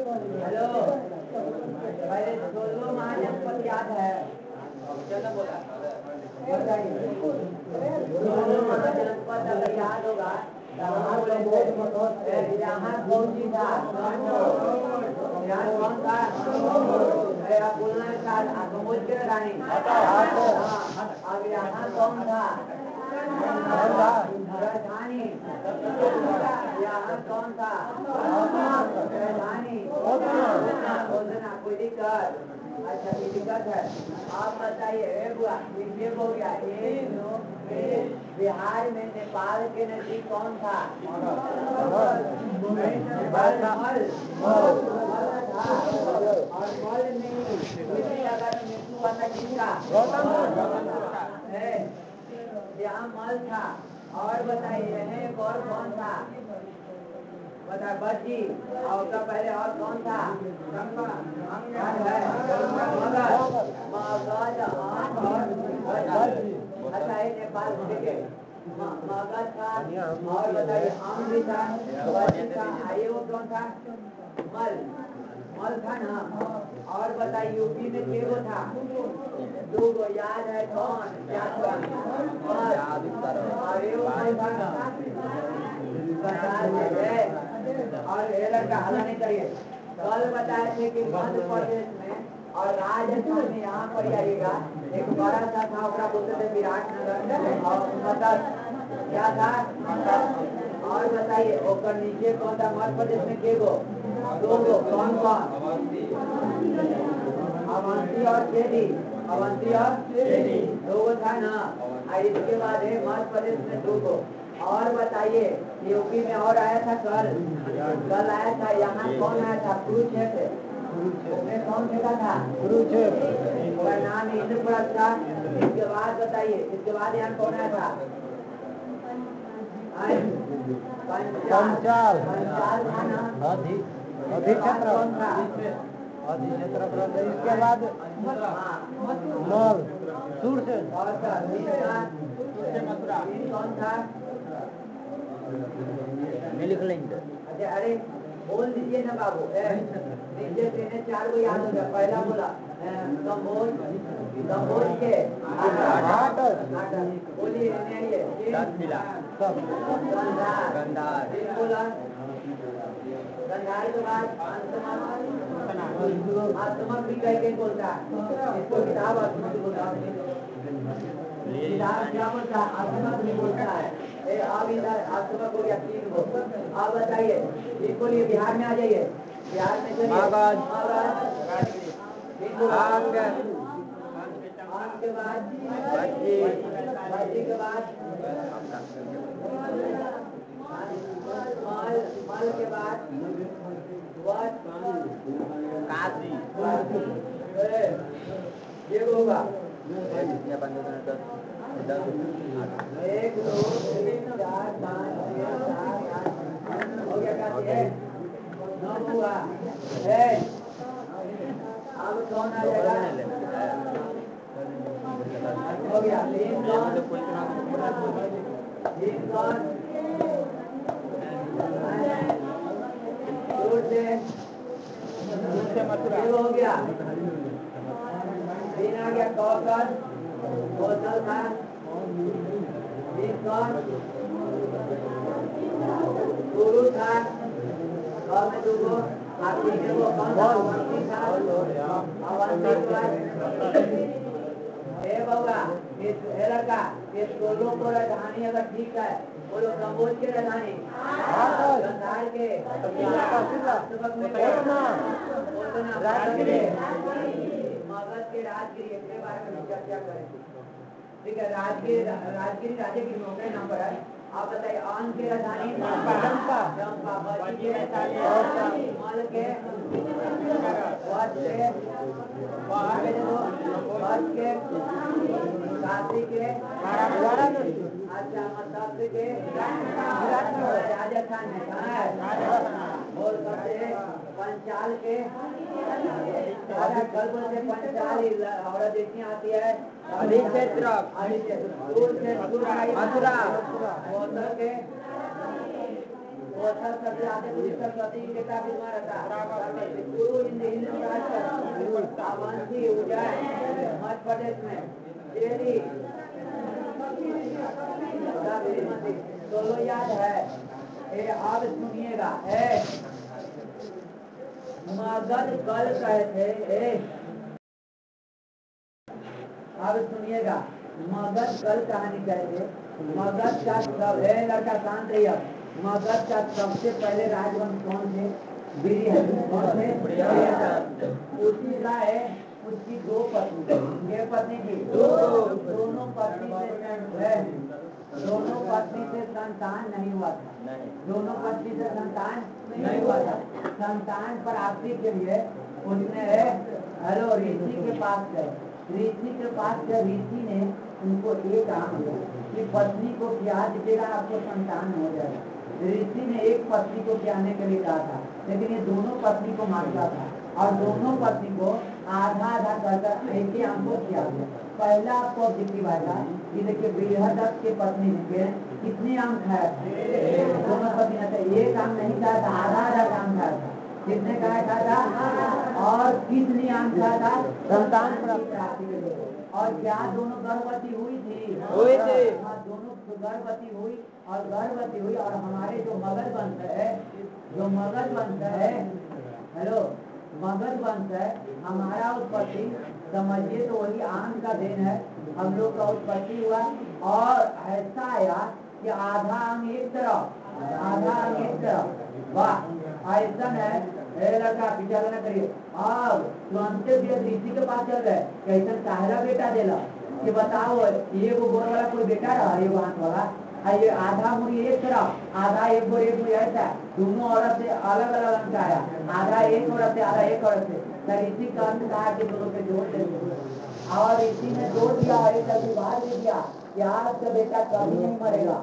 Hello, पहले 16 महाजनपद याद है? महाजनपद अगर याद होगा यहाँ कौन सी था? यहाँ कौन था? बोलना था समझ के रानी। अब यहाँ कौन था? राजधानी। यहाँ कौन था? राजधानी। कोई दिक्कत? अच्छा कोई दिक्कत है? आप बताइए बुआ, ये हो गया। बिहार में नेपाल के नजदीक कौन था? और मल नहीं अगर मृत्यु वाला किसका? यहाँ मल था। और बताइए एक और कौन था? बता बच्ची। और उसका पहले और कौन था? अच्छा है नेपाल के मगध था। और बताइए आम भी था, आइए वो कौन था? मल। मल था ना। और बताइए यूपी में केगो था? दो गो याद है कौन? याद कौन? और ये लड़का हल्ला नहीं करिए। कल बताए थे कि मध्य प्रदेश में और राजस्थान में यहाँ पर आइएगा एक बड़ा सा था, उसका बोलते थे विराटनगर और मदद क्या था? और बताइए ओकर नीचे कौन था? मध्य प्रदेश में केगो? दो गो। कौन कौन? अवंती और चेदी। अवंती और चेदी दो गो था ना। और इसके बाद है मध्य प्रदेश में दो गो। और बताइए यूपी में और आया था कल आया था। यहाँ कौन आया था? कुरुक्षेत्र। उसमें कौन फेंका था? कुरुक्षेत्र। उसका नाम इंद्रप्रस्थ था। इसके बाद बताइए, इसके बाद यहाँ कौन आया था? पंचाल। पंचाल था ना। अधिक्षेत्र कौन था? अधिक्षेत्र। इसके बाद मल। दूर से कौन था? लिख लेंगे। अच्छा अरे बोल दीजिए ना बाबू। नीचे से चार को याद हो गया। पहला बोला कंबोज। कंबोज के बोलिए गंधार। बोला गंधार के बाद आत्मक भी कह के बोलता है। इसको किताब आत्मक बोलता है। क्या बोलता है? आत्मक भी बोलता है। अब इधर आत्मक हो गया 3 को। अब बताइए इनको लिए बिहार में आ जाइए। बिहार में चलिए। आम के बाद के बाद मल के बाद काशी। ये होगा 1 2 3 4 5 6 7 8 हो गया। काशी है 9 हुआ। अब कौन आ जाएगा? हो गया 3 कौन? 3 कौन? मथुरा हो गया। 3 आ गया। कौशल। कौशल था। 3 कौन? गुरु था। और में 2 को आपकी वो कौन था? अवंती था। अवंती बाबा ये लड़का ये दोनों को राजधानी अगर ठीक है बोलो कंबोज के राजधानी गंधार के मगध के राजगिरी के बारे में चर्चा करें। ठीक है। राजगिरी राजगिरी नौकरी नाम पर है। आप बताइए आन के राजधानी मल के काशी के अच्छा मतलब के राजस्थान में और सबसे पंचाल के कल से पंचाल और देखने आती है अधिक्षेत्र। मथुरा के सबसे आते सरस्वती के काफी रहता अवंती उज्जैन मध्य प्रदेश में दिल्ली दोनों याद है। अब सुनिएगा, मगध कल कहे थे। अब सुनिएगा, मगध कल कहानी कहते। मगध का सब लड़का शांत रहिए। मगध का सबसे पहले राजवंश कौन थे? कौन थे? उसी का है, उसकी दो पत्नी। ये पत्नी थी, दोनों पत्नी से दोनों पत्नी से संतान नहीं हुआ था। दोनों पत्नी से संतान नहीं हुआ था। संतान प्राप्ति के लिए उसने ऋषि के पास गए। ऋषि के पास गए, ऋषि ने उनको एक काम दिया कि पत्नी को क्या दीजिएगा, आपको संतान हो जाएगा। ऋषि ने एक पत्नी को खिलाने के लिए कहा था, लेकिन ये दोनों पत्नी को मारता था और दोनों पत्नी को आधा आधा कर एक ही आम को खिला दिया। पहला आपको दिखी भाषा कि देखिए, बृहदत्त के पत्नी ने कितने आम खाया था? दोनों पत्नी ने एक आम नहीं खाया था, आधा आधा आम खाया था। कितने खाया था और कितनी आम खाया था? संतान प्राप्ति के लिए। और क्या दोनों गर्भवती हुई थी? हुई थी। हाँ, दोनों गर्भवती हुई और गर्भवती हुई। और हमारे जो मगध वंश है, जो मगध वंश है, हेलो, मगध वंश है, हमारा उत्पत्ति समझिए तो वही आम का देन है। हम लोग का उत्पत्ति हुआ और ऐसा आया कि आधा आम एक तरफ, आधा आम एक तरफ। वाह, ऐसा है। लड़का पीछा न करिए। अब तुरंत ऋषि के पास चल गए, कैसे काहला बेटा देला कि बताओ, ये वो गोर वाला कोई बेटा रहा, ये हाथ वाला, ये आधा मुड़ी एक तरफ, आधा एक गोर एक मुड़ी ऐसा, दोनों औरत से अलग अलग रंग का आया, आधा एक औरत से, आधा एक औरत से। ऋषि का अंत कहा कि दोनों से जोड़ देंगे। और ऋषि ने जोड़ दिया और एक विवाह दे दिया कि आपका बेटा कभी नहीं मरेगा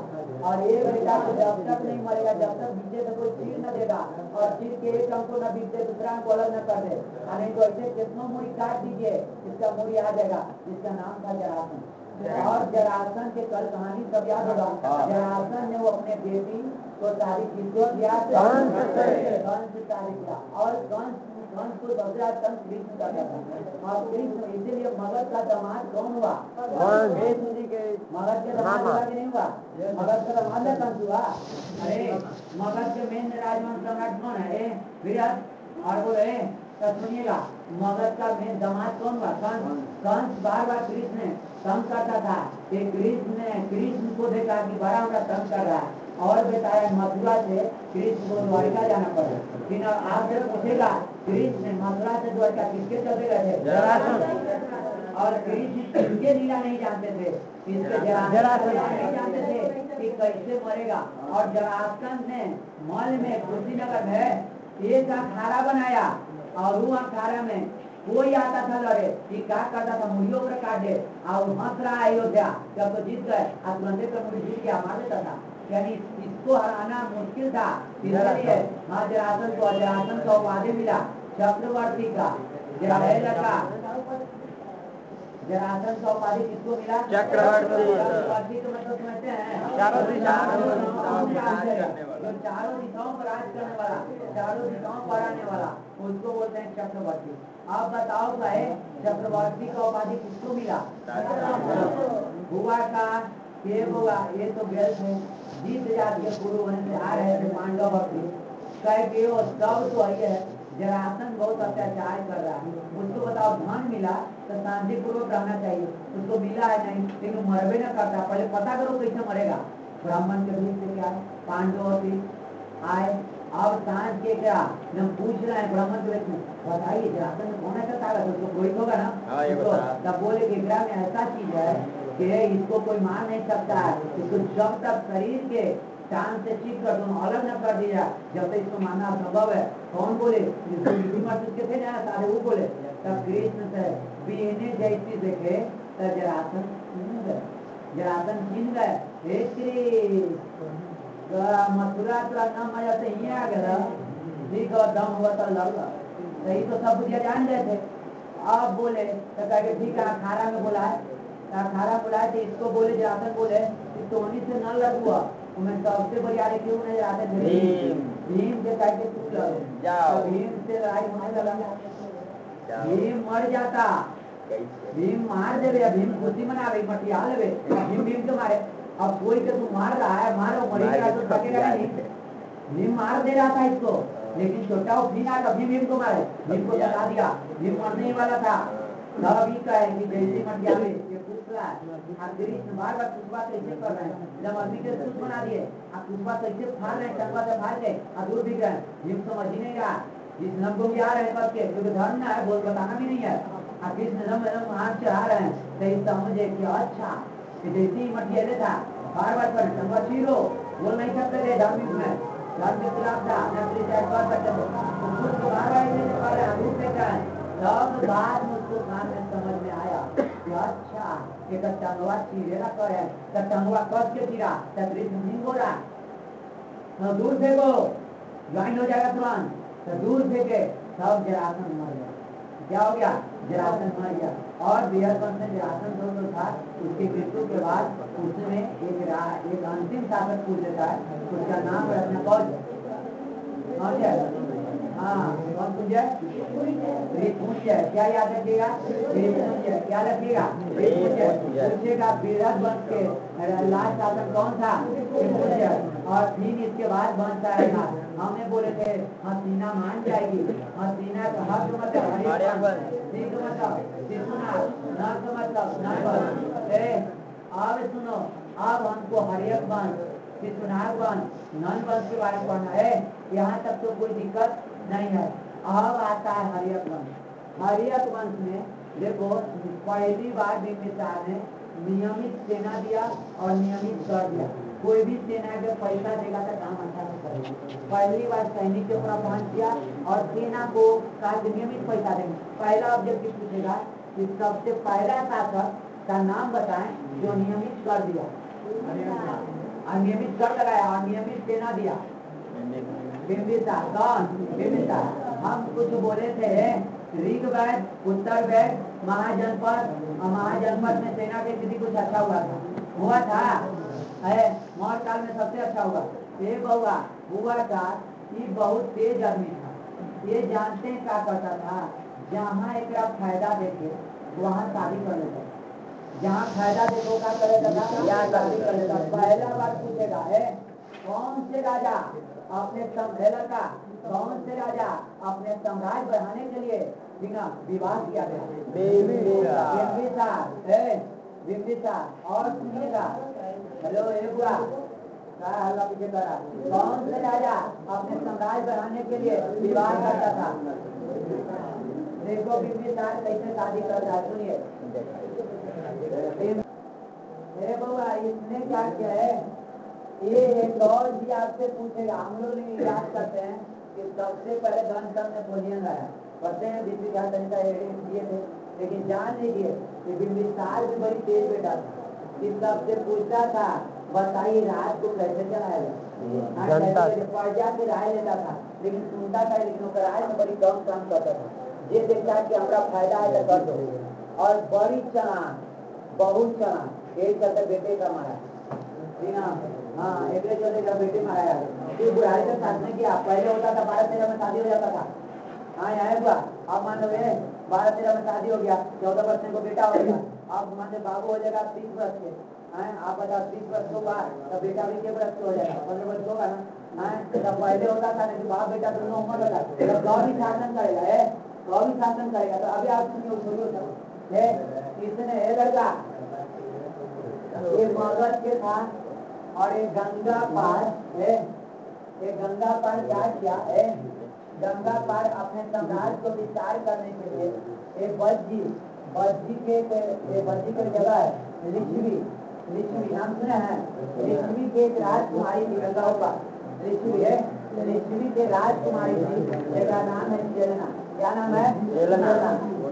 और एक बेटा को जब तक नहीं मरेगा, जब तक बीजे से कोई चीर न देगा और चीर के एक अंक को न बीच दे, दूसरा अंक अलग न कर दे। नहीं तो ऐसे कितनों मुड़ी काट दीजिए, इसका मुड़ी आ जाएगा। इसका नाम था जरासन। और जरासन के कल कहानी सब याद होगा। जरासन ने वो अपने बेटी को शादी की, कंस शादी किया और कंस को दूसरा कंस कृष्ण करता था। और कृष्ण, इसीलिए मगध का दामाद कौन हुआ? मगध के दामाद हुआ कि नहीं हुआ? मगध का दामाद कंस हुआ। अरे मगध के मेन राजवंश सम्राट कौन है? विराट। और बोले तो सुनिएगा, मगध का मेन दामाद कौन हुआ? कंस। कंस बार बार कृष्ण तंग करता था कि कृष्ण को देखा कि बड़ा हमारा तंग कर रहा है और बताया मथुरा से कृष्ण को द्वारिका जाना पड़ा। फिर आपसे पूछेगा, कृष्ण मथुरा से द्वारिका किसके चलते गए थे? और कृष्ण किसके लीला नहीं जानते थे? इसके जरासंध नहीं जानते थे कि कैसे मरेगा। और जरासंध ने मल में कुशीनगर में एक अखाड़ा बनाया और वो अखाड़ा में कोई आता था लड़े कि क्या करता था, मुड़ियों पर काट दे और हंस रहा अयोध्या, जब तो जीत गए और तुरंत पर मुड़ी जीत गया, मार देता था। यानी इसको हराना मुश्किल था, इसलिए हाँ जरासंध को उपाधि मिला चक्रवर्ती का। जरासंध का उपाधि किसको मिला? चक्रवर्ती। तो मतलब समझते हैं, चारों दिशाओं पर राज करने वाला, चारों दिशाओं पर आने वाला, उसको बोलते हैं चक्रवर्ती। आप बताओ भाई, चक्रवर्ती का उपाधि किसको मिला? हुआ का हुआ, ये तो गए थे जीत जाती है, पूर्व से आ रहे थे पांडव भक्ति कह के वो सब तो आई है। जरासंध बहुत अत्याचार कर रहा है, उसको बताओ धन मिला तो शांतिपूर्वक रहना चाहिए, उसको मिला है नहीं, लेकिन मरबे न करता। पहले पता करो कैसे मरेगा। ब्राह्मण के बीच से क्या पांडव आए, अब सांझ के क्या हम पूछ रहे हैं ब्राह्मण के बीच में, बताइए जरासंध कौन ऐसा ताकत, उसको कोई होगा ना? तब बोले कि ग्राम में ऐसा चीज है कि इसको कोई मार नहीं सकता है, इसको जब तक शरीर के चांद से चीख कर दोनों अलग न कर दिया, जब तक इसको मारना संभव है। कौन बोले? के थे ना सारे, वो बोले। तब कृष्ण से बीने जैसी देखे तब जरासंध चिन्ह गए, हे मथुरा तो न मजा से ही आ गया, ठीक है दम हुआ तो लड़ सही, तो सब बुझिया जान गए थे। अब बोले तो कहे ठीक है, अखाड़ा में बोला है, अखाड़ा बुलाए थे, इसको बोले जरासंध बोले कि टोनी से न लड़ हुआ, मैं सबसे बढ़िया क्यों नजर आते थे? भीम से कह के तू लड़ो, भीम से लड़ाई होने लगा। भीम मर जाता, भीम मार देवे, भीम खुशी मनावे, मटिया लेवे, भीम भीम के मारे। अब कोई के तू मार रहा है, मारो, मरेगा तो थकेगा नहीं। भीम मार दे रहा था इसको, लेकिन छोटा भीम आया, भीम को मारे, भीम को जला दिया, भीम मरने ही वाला था। अभी का है कि जैसे मटिया ले ये पुष्पा कृष्ण बार बार पुष्पा कैसे कर रहे हैं, जब आदमी के दूध बना दिए, अब पुष्पा कैसे फाड़ रहे हैं, टंगवा से फाड़ गए, दूर दिख रहे हैं, भीम समझ ही नहीं रहा। जिस नम को भी आ रहे हैं करके, क्योंकि धर्म ना है, बोल बताना भी नहीं है। कृष्ण नम हाथ चढ़ा रहे हैं, तो इस समझे कि अच्छा जैसे ही मटिया था, बार बार कर टंगवा चीरो, बोल नहीं सकते थे धार्मिक में, धर्म के खिलाफ था, नकली चाहे कर सकते थे, उसको बार बार ऐसे कर रहे हैं, दूर देख रहे हैं। तब बाद मुझको कान में समझ में आया कि अच्छा एक टंगवा चीरेला कर है, तो टंगवा कस के चीरा, तो कृष्ण नहीं हो रहा, तो दूर फेंको, ज्वाइन हो जाएगा तुरंत, तो दूर फेंके, सब जरासन मर गया। क्या हो गया? जरासन मर गया। और बिहरपन से जरासन जो था, उसकी मृत्यु के बाद उसमें एक अंतिम शासक पूछ देता है, उसका नाम रत्नकौज। हाँ, कौन पूछ है? क्या याद रखिएगा? क्या रखिएगा? पूछेगा बीरज वंश के लास्ट शासक कौन था? और फिर इसके बाद बनता है ना, हमने बोले थे हसीना मान जाएगी, हसीना का हक मतलब अब सुनो, अब हमको हरियक वंश, शिशुनाग वंश, नन वंश के बारे में पढ़ना है। यहाँ तक तो कोई दिक्कत नहीं है। अब आता है हरियक वंश। हरियक वंश में देखो, पहली बार बिंबिसार ने नियमित सेना दिया और नियमित कर दिया। कोई भी सेना के पैसा देगा तो काम अच्छा से करेगा। पहली बार सैनिक के प्रावधान किया और सेना को नियमित पैसा देंगे। पहला ऑब्जेक्टिव पूछेगा कि सबसे पहला शासक का नाम बताएं जो नियमित कर दिया, अनियमित कर लगाया और नियमित सेना दिया। बिंबिसार। कौन? बिंबिसार। हम कुछ बोले थे, ऋग्वेद, उत्तर वेद, महाजनपद, और महाजनपद में सेना की स्थिति कुछ अच्छा हुआ था। मौर्य काल में सबसे अच्छा हुआ। ये बहुआ हुआ था, ये बहुत तेज आदमी था। ये जानते हैं क्या करता था, जहाँ एक फायदा देखे वहाँ शादी कर लेता, जहाँ फायदा देखो क्या करेगा, यहाँ शादी कर लेता। पहला बार पूछेगा है कौन से राजा अपने का कौन से राजा अपने साम्राज्य बढ़ाने के लिए बिना विवाह किया गया? बिंबिसार। और सुनिएगा, हेलो हुआ हल्ला पीछे करा, कौन से राजा अपने साम्राज्य बढ़ाने के लिए विवाह करता था? देखो बिंबिसार कैसे शादी करता है, सुनिए। बउआ इसने क्या किया है, ये एक और भी आपसे पूछेगा। हम लोग नहीं याद करते हैं कि सबसे पहले धन सब में भोजन आया, पढ़ते हैं दिए थे, लेकिन जान लीजिए कि बिंबिसार भी बड़ी तेज बेटा था। कि सबसे पूछता था बताइए रात को कैसे चलाएगा, प्रजा की राय लेता था, लेकिन सुनता था, लेकिन राय में बड़ी कम काम करता था। ये देखता है कि हमारा फायदा है तो कर दो। और बड़ी चलान, बहुत चलान, यही चलते बेटे का मारा। हाँ, एक चलते बेटे मारा। फिर बुढ़ाई का शासन किया। पहले होता था 12-13 में शादी हो जाता था। हाँ यहाँ हुआ, अब मान लो 12-13 में शादी हो गया, 14 वर्ष को बेटा हो गया। अब मान लो बाबू हो जाएगा 30 वर्ष के, आप बताओ 30 वर्ष होगा तो बेटा भी के वर्ष हो जाएगा, 15 वर्ष होगा ना। तब पहले होता था कि बाप बेटा दोनों उम्र होता, गौरी शासन करेगा है, गौरी शासन करेगा। तो अभी आप सुनिए, इसने लड़का ये मगध के था और एक गंगा पार है, एक गंगा पार क्या किया है, गंगा पार अपने साम्राज्य को विस्तार करने के लिए एक बज्जी के जगह है लिच्छवी नाम सुना है। लिच्छवी के एक राजकुमारी थी, गंगा ऊपर लिच्छवी है, लिच्छवी के राजकुमारी थी, जिसका नाम है चेलना। क्या नाम है? चेलना।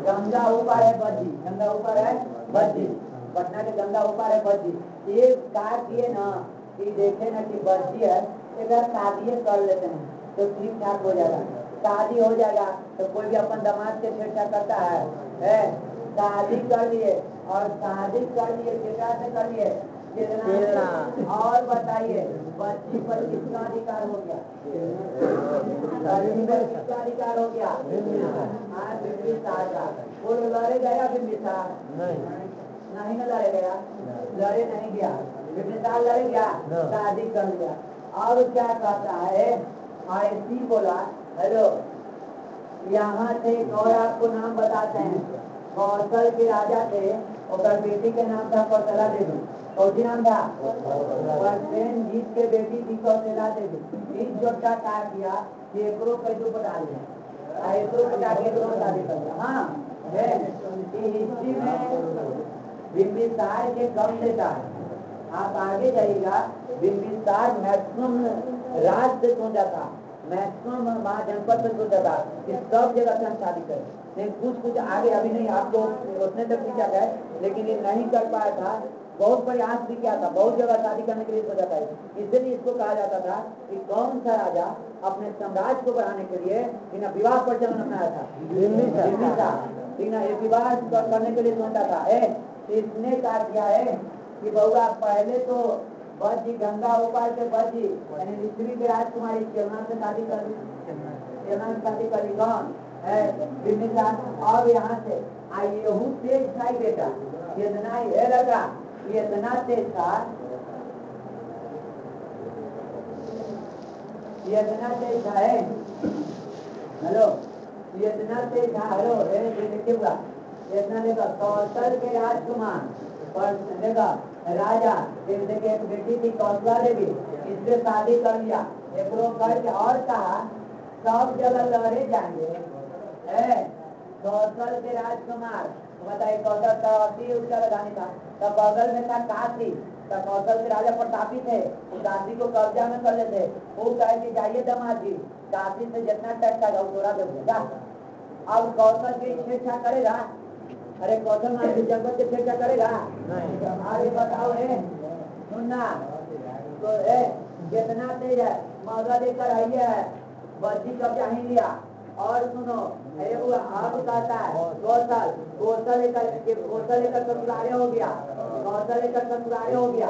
गंगा ऊपर है बज्जी, गंगा ऊपर है बज्जी, पटना के गंगा ऊपर है बज्जी। ये कार्य किए ना कि देखे ना कि बज्जी है, अगर शादी कर लेते हैं तो ठीक ठाक हो जाएगा। शादी हो जाएगा तो कोई भी अपन दामाद के छेड़छाड़ करता है। शादी कर लिए और शादी कर लिए केकरा से कर लिए, खेलना। और बताइए बच्ची पर किसका अधिकार हो गया? बच्ची पर किसका अधिकार हो गया? हाँ, बिंबिसार का। वो लड़े गया बिंबिसार? नहीं ना लड़े गया, लड़े नहीं गया। बिंबिसार लड़े गया, शादी कर लिया। और क्या कहता है? ऐसी बोला हेलो, यहाँ से एक और आपको नाम बताते हैं। कौशल के राजा थे, और बेटी के नाम था कौशला देवी। कौन सी नाम था? जीत के बेटी थी कौशला देवी। इस जोटा क्या किया कि एकरो कैसे पटा लिया, एकरो पटा के एकरो शादी कर लिया। हाँ है हिस्ट्री में बिंबिसार के कम देता है। आप आगे जाइएगा, बिंबिसार मैक्सिमम राज से सोचा था, मैक्सिमम महाजनपद से सोचा था कि सब जगह से हम शादी करें। लेकिन कुछ आगे अभी नहीं, आपको उतने तक भी क्या है, लेकिन ये नहीं कर पाया था। बहुत प्रयास भी किया था, बहुत जगह शादी करने के लिए सोचा था। इसलिए इसको कहा जाता था कि कौन सा राजा अपने साम्राज्य को बढ़ाने के लिए बिना विवाह प्रचलन अपनाया था? बिंबिसार। बिना ये विवाह करने के लिए सोचा था। इसने क्या किया है कि बहुआ पहले तो बजी गंगा उपाय के बजी यानी ऋषि के राजकुमारी चेलना से शादी कर ली। चेलना से शादी कर ली कौन है? बिंबिसार। और यहाँ से यहू तेज था बेटा, इतना ही लगा, इतना तेज था, इतना तेज था है। हेलो, इतना तेज था। हेलो देखिएगा, इतना देखा कौशल के राजकुमार पर देखा राजा देखिए एक बेटी थी कौशला देवी, इससे शादी कर लिया। एक करके और कहा सब जगह लड़े जाएंगे। कौशल के राजकुमार बताइए, कौशल का उसका राजधानी था, तब बगल में था काशी। तब कौशल के राजा प्रतापी थे, वो काशी को कब्जा में कर लेते। वो कहे कि जाइए दामाद जी, काशी से जितना टैक्स आएगा वो तोड़ा देगा। अब कौशल की इच्छा करेगा? अरे कौशल मान की जगत की इच्छा करेगा? अरे बताओ सुनना तो कितना तेज है, मगध लेकर आई है, बच्ची कब्जा ही लिया। और सुनो, अरे वो अब कहता है कौशल, कौशल लेकर ससुरारे हो गया, कौशल लेकर ससुरारे हो गया।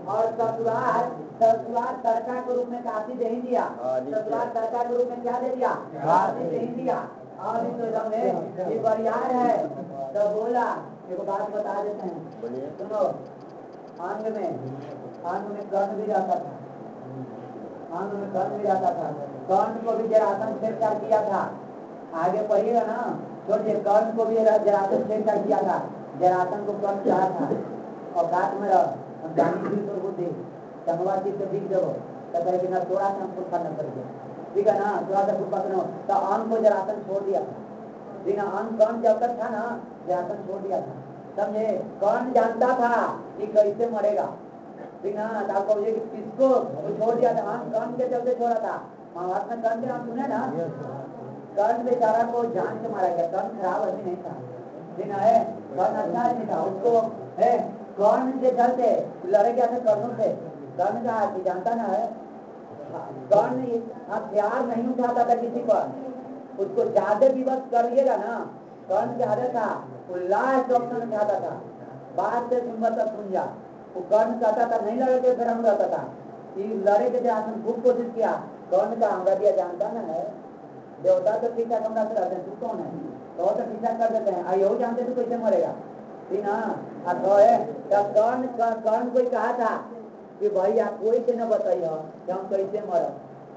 और ससुराल तड़का के रूप में काशी दे ही दिया। ससुराल तड़का के रूप में क्या दे दिया? काशी दे ही दिया। और ये बरियार है तो बोला, एक बात बता देते हैं सुनो, अंग में कर्ण भी जाता था, अंग में कर्ण भी जाता था। कर्ण को भी जरासंध छेड़छाड़ किया था। आगे पढ़िएगा ना, छोड़िए, कर्ण को भी जरासंध छेड़छाड़ किया था। जरासंध को कर्ण कहा था और गात में बुद्धि चंगवा चीज से दिख जब कहे कि ना थोड़ा सा हमको खाना पड़ेगा, ठीक है ना, थोड़ा सा कुछ पकड़ो। तो अंग को जरासंध छोड़ दिया था। बिना अंग कर्ण जब तक था ना, जरासंध छोड़ दिया था। समझे? कर्ण जानता था कि कैसे मरेगा, बिना आपको किसको छोड़ दिया था? अंग कर्ण के चलते छोड़ा था। महाभारत में कर्ण के नाम सुने ना? कर्ण बेचारा को जान से मारा गया। कर्ण खराब आदमी नहीं था, बिना कर्ण अच्छा आदमी था। उसको कर्ण के चलते लड़े गया था कर्णों से। कर्ण का आदमी जानता ना है, कर्ण हथियार नहीं उठाता था किसी पर। उसको ज्यादा विवश करिएगा ना, कर्ण की आदत था वो लास्ट ऑप्शन उठाता था, बात से सुन मतलब सुन जा। वो कर्ण कहता था नहीं लड़े तो फिर हम रहता था कि लड़े के आसन खूब कोशिश किया। कर्ण का हमरा दिया जानता ना है, देवता तो ठीक ठाक हमरा से रहते हैं, तू कौन है? तो ठीक ठाक कर देते हैं, आइयो जानते तू कैसे मरेगा, ठीक ना? कर्ण कोई कहा था कि भाई आप कोई से न बताइए कि हम कैसे मर,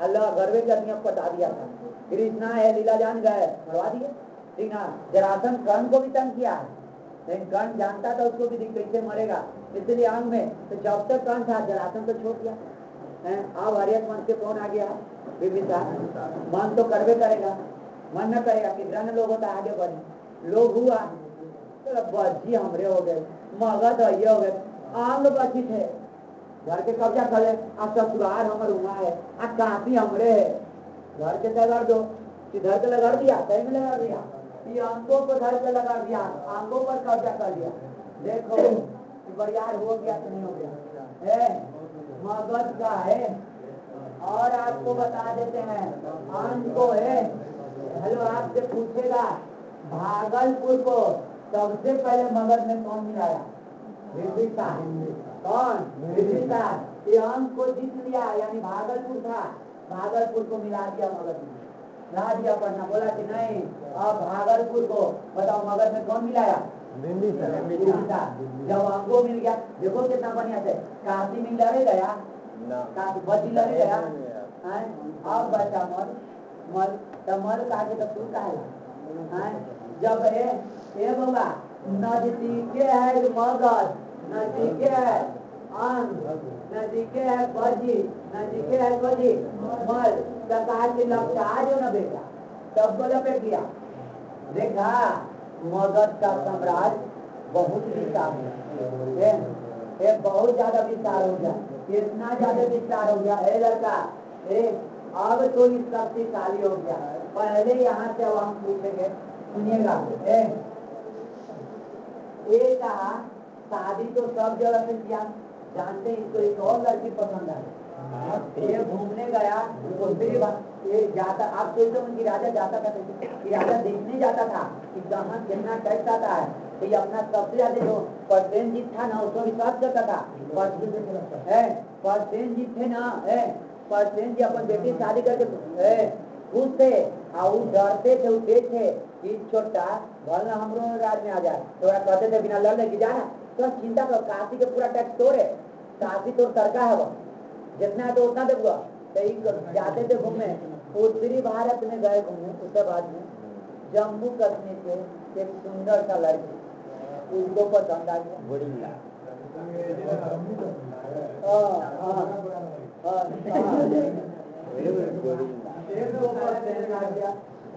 अल्लाह गर्वे करनी पटा दिया था। कृष्णा है लीला जान गए, मरवा दिए, ठीक ना? जरासंध कर्ण को भी तंग किया है, लेकिन कर्ण जानता था उसको भी कैसे मरेगा, इसलिए अंग में तो जब तक कर्ण था जरासंध तो छोड़ दिया। अब हरियत मन से कौन आ गया? बिंबिसार। मन तो करवे करेगा, मन न करेगा, कितना लोग होता आगे बढ़े, लोग हुआ तो बची हमरे हो गए, मगध ये हो गए, आंग बची थे, घर के कब्जा कर ले, ससुराल हमर हुआ है, काफी हमरे है, घर के लगा दो, इधर के लगा दिया, कहीं में लगा दिया, ये आंखों को घर पे लगा दिया, आंखों पर कब्जा कर दिया। देखो बरियार हो गया कि नहीं हो गया? मगध का है। और आपको बता देते हैं आंग को है। हेलो, आपसे पूछेगा भागलपुर को सबसे पहले मगध में कौन मिलाया? बिंबिसार। कौन बिंबिसार, ये अंक को जीत लिया, यानी भागलपुर था, भागलपुर को मिला दिया मगध में, ला दिया पढ़ना, बोला कि नहीं अब भागलपुर को बताओ मगध में कौन मिलाया, बिंबिसार। जब अंको मिल गया, देखो कितना बढ़िया से, काशी में लड़े गया, काशी बची लड़े गया, अब बचा मल, मल तब मल कहा के तब तू कहा जब ये बोला नजदीके है मगध, नजदीके है अंग, नजदीके है बजी, नजदीके है बजी मल, तब कहा कि लपटा जो न बेटा, तब को लपेट लिया। देखा मगध का साम्राज्य बहुत विस्तार है, ये बहुत ज्यादा विस्तार हो गया, इतना ज्यादा विस्तार हो गया है लड़का, अब तो इस शक्तिशाली हो गया। पहले यहाँ से हम पूछेंगे, सुनिएगा, ये कहा शादी तो सब जगह से किया, जानते इसको एक और लड़की पसंद है, ये घूमने गया, ये जाता, आप सोचो कि राजा जाता था, कि राजा देखने जाता था कि कहाँ कितना टैक्स आता है, तो ये अपना सबसे ज्यादा जो परसेंजीत था ना उसको विश्वास करता था, परसेंजीत थे ना, परसेंट जी अपन बेटी शादी करके खुश थे, और डरते थे, उठे थे कि छोटा भले हमरो राज में आ जाए, तो कहते थे बिना लड़ने की जाना, तो चिंता करो, काशी के पूरा टैक्स तोड़े, काशी तो सरका है वो, जितना है तो उतना देगा, जाते थे घूमने, उत्तरी भारत में गए घूमने, उसके बाद में जम्मू कश्मीर के एक सुंदर सा लड़की, उसको पसंद आ गया,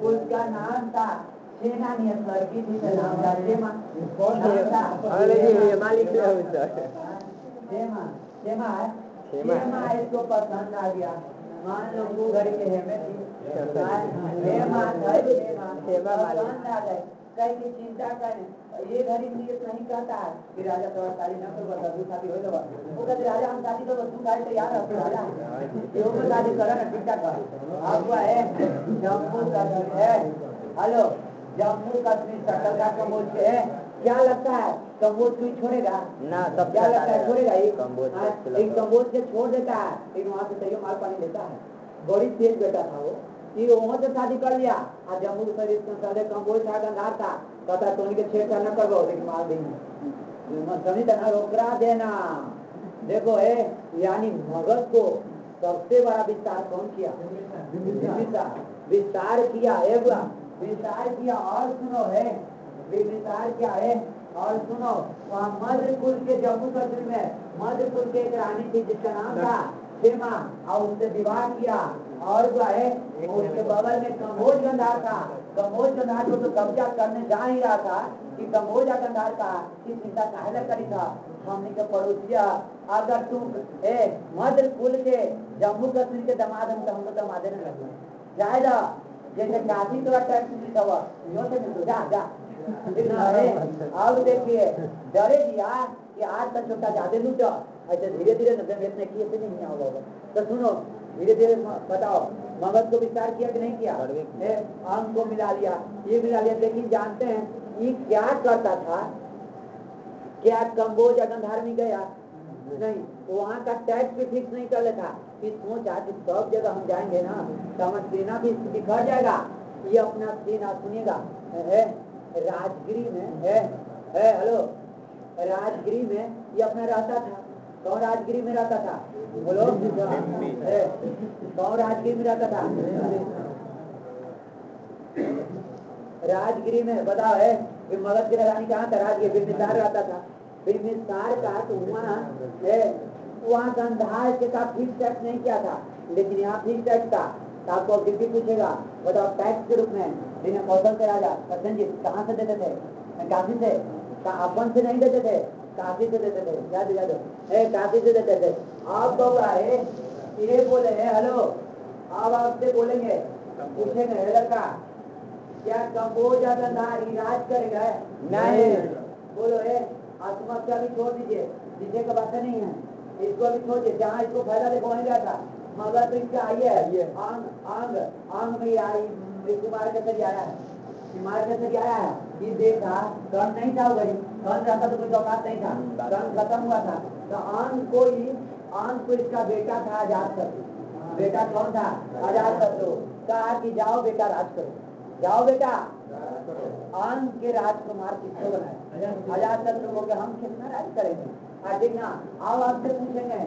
उसका नाम था सेनानी, लड़की थी, नाम था सेमा, सेमा इसको पसंद आ गया, मान लो वो घर के है पसंद आ गए, कहीं की चिंता करें, ये घड़ी नियत नहीं कहता है कि राजा तो शादी न कर बता तू शादी हो जावा, वो कहते राजा हम शादी तो तू खाए तैयार है राजा, ये वो शादी करा ना ठीक ठाक आपका है जम्मू कश्मीर है, हेलो जम्मू कश्मीर सकल का कम्बोज के है, क्या लगता है कम्बोज कोई छोड़ेगा ना, सब क्या लगता है छोड़ेगा, एक कम्बोज से छोड़ देता है, लेकिन वहाँ से सही माल पानी लेता है, बड़ी तेज बेटा था वो, ये वहाँ से शादी कर लिया, और जम्मू शरीर कम्बोज था, गंधार था, कहता तो उनके छेड़ न करो, लेकिन मार देंगे, सभी तरह रोकरा देना। देखो यानी मगध को सबसे बड़ा विस्तार कौन किया, विस्तार किया, विस्तार किया, और सुनो विस्तार क्या है, और सुनो वहाँ मध्य कुल के जम्मू कश्मीर में मध्य कुल के एक रानी थी जिसका नाम था सेमा, और उससे विवाह किया, और जो है उसके बगल में कम्बोज गंधार था, कम्बोज गंधार को तो कब्जा करने जा ही रहा था कि कम्बोज गंधार का कि चिंता काहे करी था, हमने के पड़ोसिया अगर तुम मध्य कुल के जम्मू कश्मीर के दामाद हम तो हमको दामादे न लगे जाएगा, जैसे काफी थोड़ा टैक्स मिलता हुआ यो से मिल जा जा अब देखिए डरे दिया कि आज तक छोटा ज्यादा लूटा, ऐसे धीरे धीरे इतने किए से नहीं होगा, तो सुनो धीरे धीरे बताओ मगध को विस्तार किया कि नहीं किया, अंग को मिला लिया, ये मिला लिया, लेकिन जानते हैं ये क्या करता था, क्या कम्बोज या गंधार में गया नहीं, वहाँ का टैक्स भी फिक्स नहीं कर लेता, कि सोचा कि सब जगह हम जाएंगे ना तो हमारा सेना भी बिखर जाएगा, ये अपना सेना सुनिएगा राजगिरी में हेलो राजगिरी में ये अपना रहता था, कौन राजगिरी में रहता था बोलो, कौन राजगिरी में रहता था, राजगिरी में बताओ कि मगध की राजधानी कहाँ था, राजगिरी बिंबिसार रहता था, बिंबिसार का तो वहाँ गंधार के का फिक्स टैक्स नहीं किया था, लेकिन यहाँ फिक्स टैक्स था, तो आपको डिप्टी पूछेगा बताओ टैक्स के रूप में बिना कौशल से राजा जी कहाँ से देते थे, काशी से, अपन से नहीं देते थे, काशी से देते थे, याद काशी से देते थे। आप बोला ये बोले हेलो, अब आपसे बोलेंगे पूछेंगे लड़का क्या कम्बोज या गंधार राज करेगा नहीं, बोलो आत्महत्या भी छोड़ दीजिए, दीजिए का बात नहीं है, इसको भी छोड़ दीजिए, जहाँ इसको फायदा देखो वहीं गया था, मगर तो इसका आइए आंग में आई कुमार के तरी आया है, हिमालय कैसे क्या आया कि देखा कर्ण नहीं था भाई, कर्ण रहता तो कोई औकात नहीं था, कर्ण खत्म हुआ था। तो आन को इसका बेटा था अजातशत्रु। बेटा कौन था? अजातशत्रु। कहा कि जाओ बेटा राज करो, जाओ बेटा। आन के राजकुमार किसको बनाए? अजातशत्रु को कि हम कितना राज करेंगे। ठीक ना। अब आपसे पूछेंगे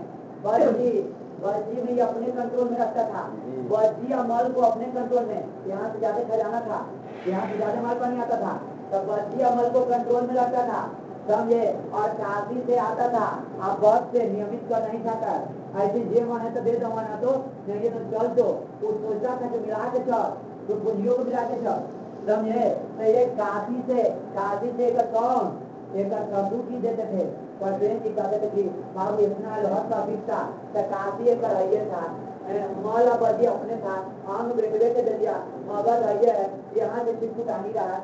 वर्जी में अपने कंट्रोल में रखता था, वर्जी अमल को अपने कंट्रोल में, यहाँ से ज्यादा खजाना था, यहाँ से ज्यादा माल पानी आता था, तब वर्जी अमल को कंट्रोल में रखता था, समझे। और काशी से आता था, आप बस से नियमित कर नहीं था कर ऐसे जे मन है तो दे दो, ना तो नहीं तो चल दो। वो सोचता था कि मिला के चल, तो पूंजियों को मिला के चल, समझे। तो ये काशी से एक कौन एक कद्दू की देते थे, पर जी कहते थे कि बाबू इतना लहर का बिकता तो काशी एक रहिए था, मौला बजी अपने था, आम बेटवे के दे दिया, मगर रहिए यहाँ से चिपकुट आ नहीं रहा।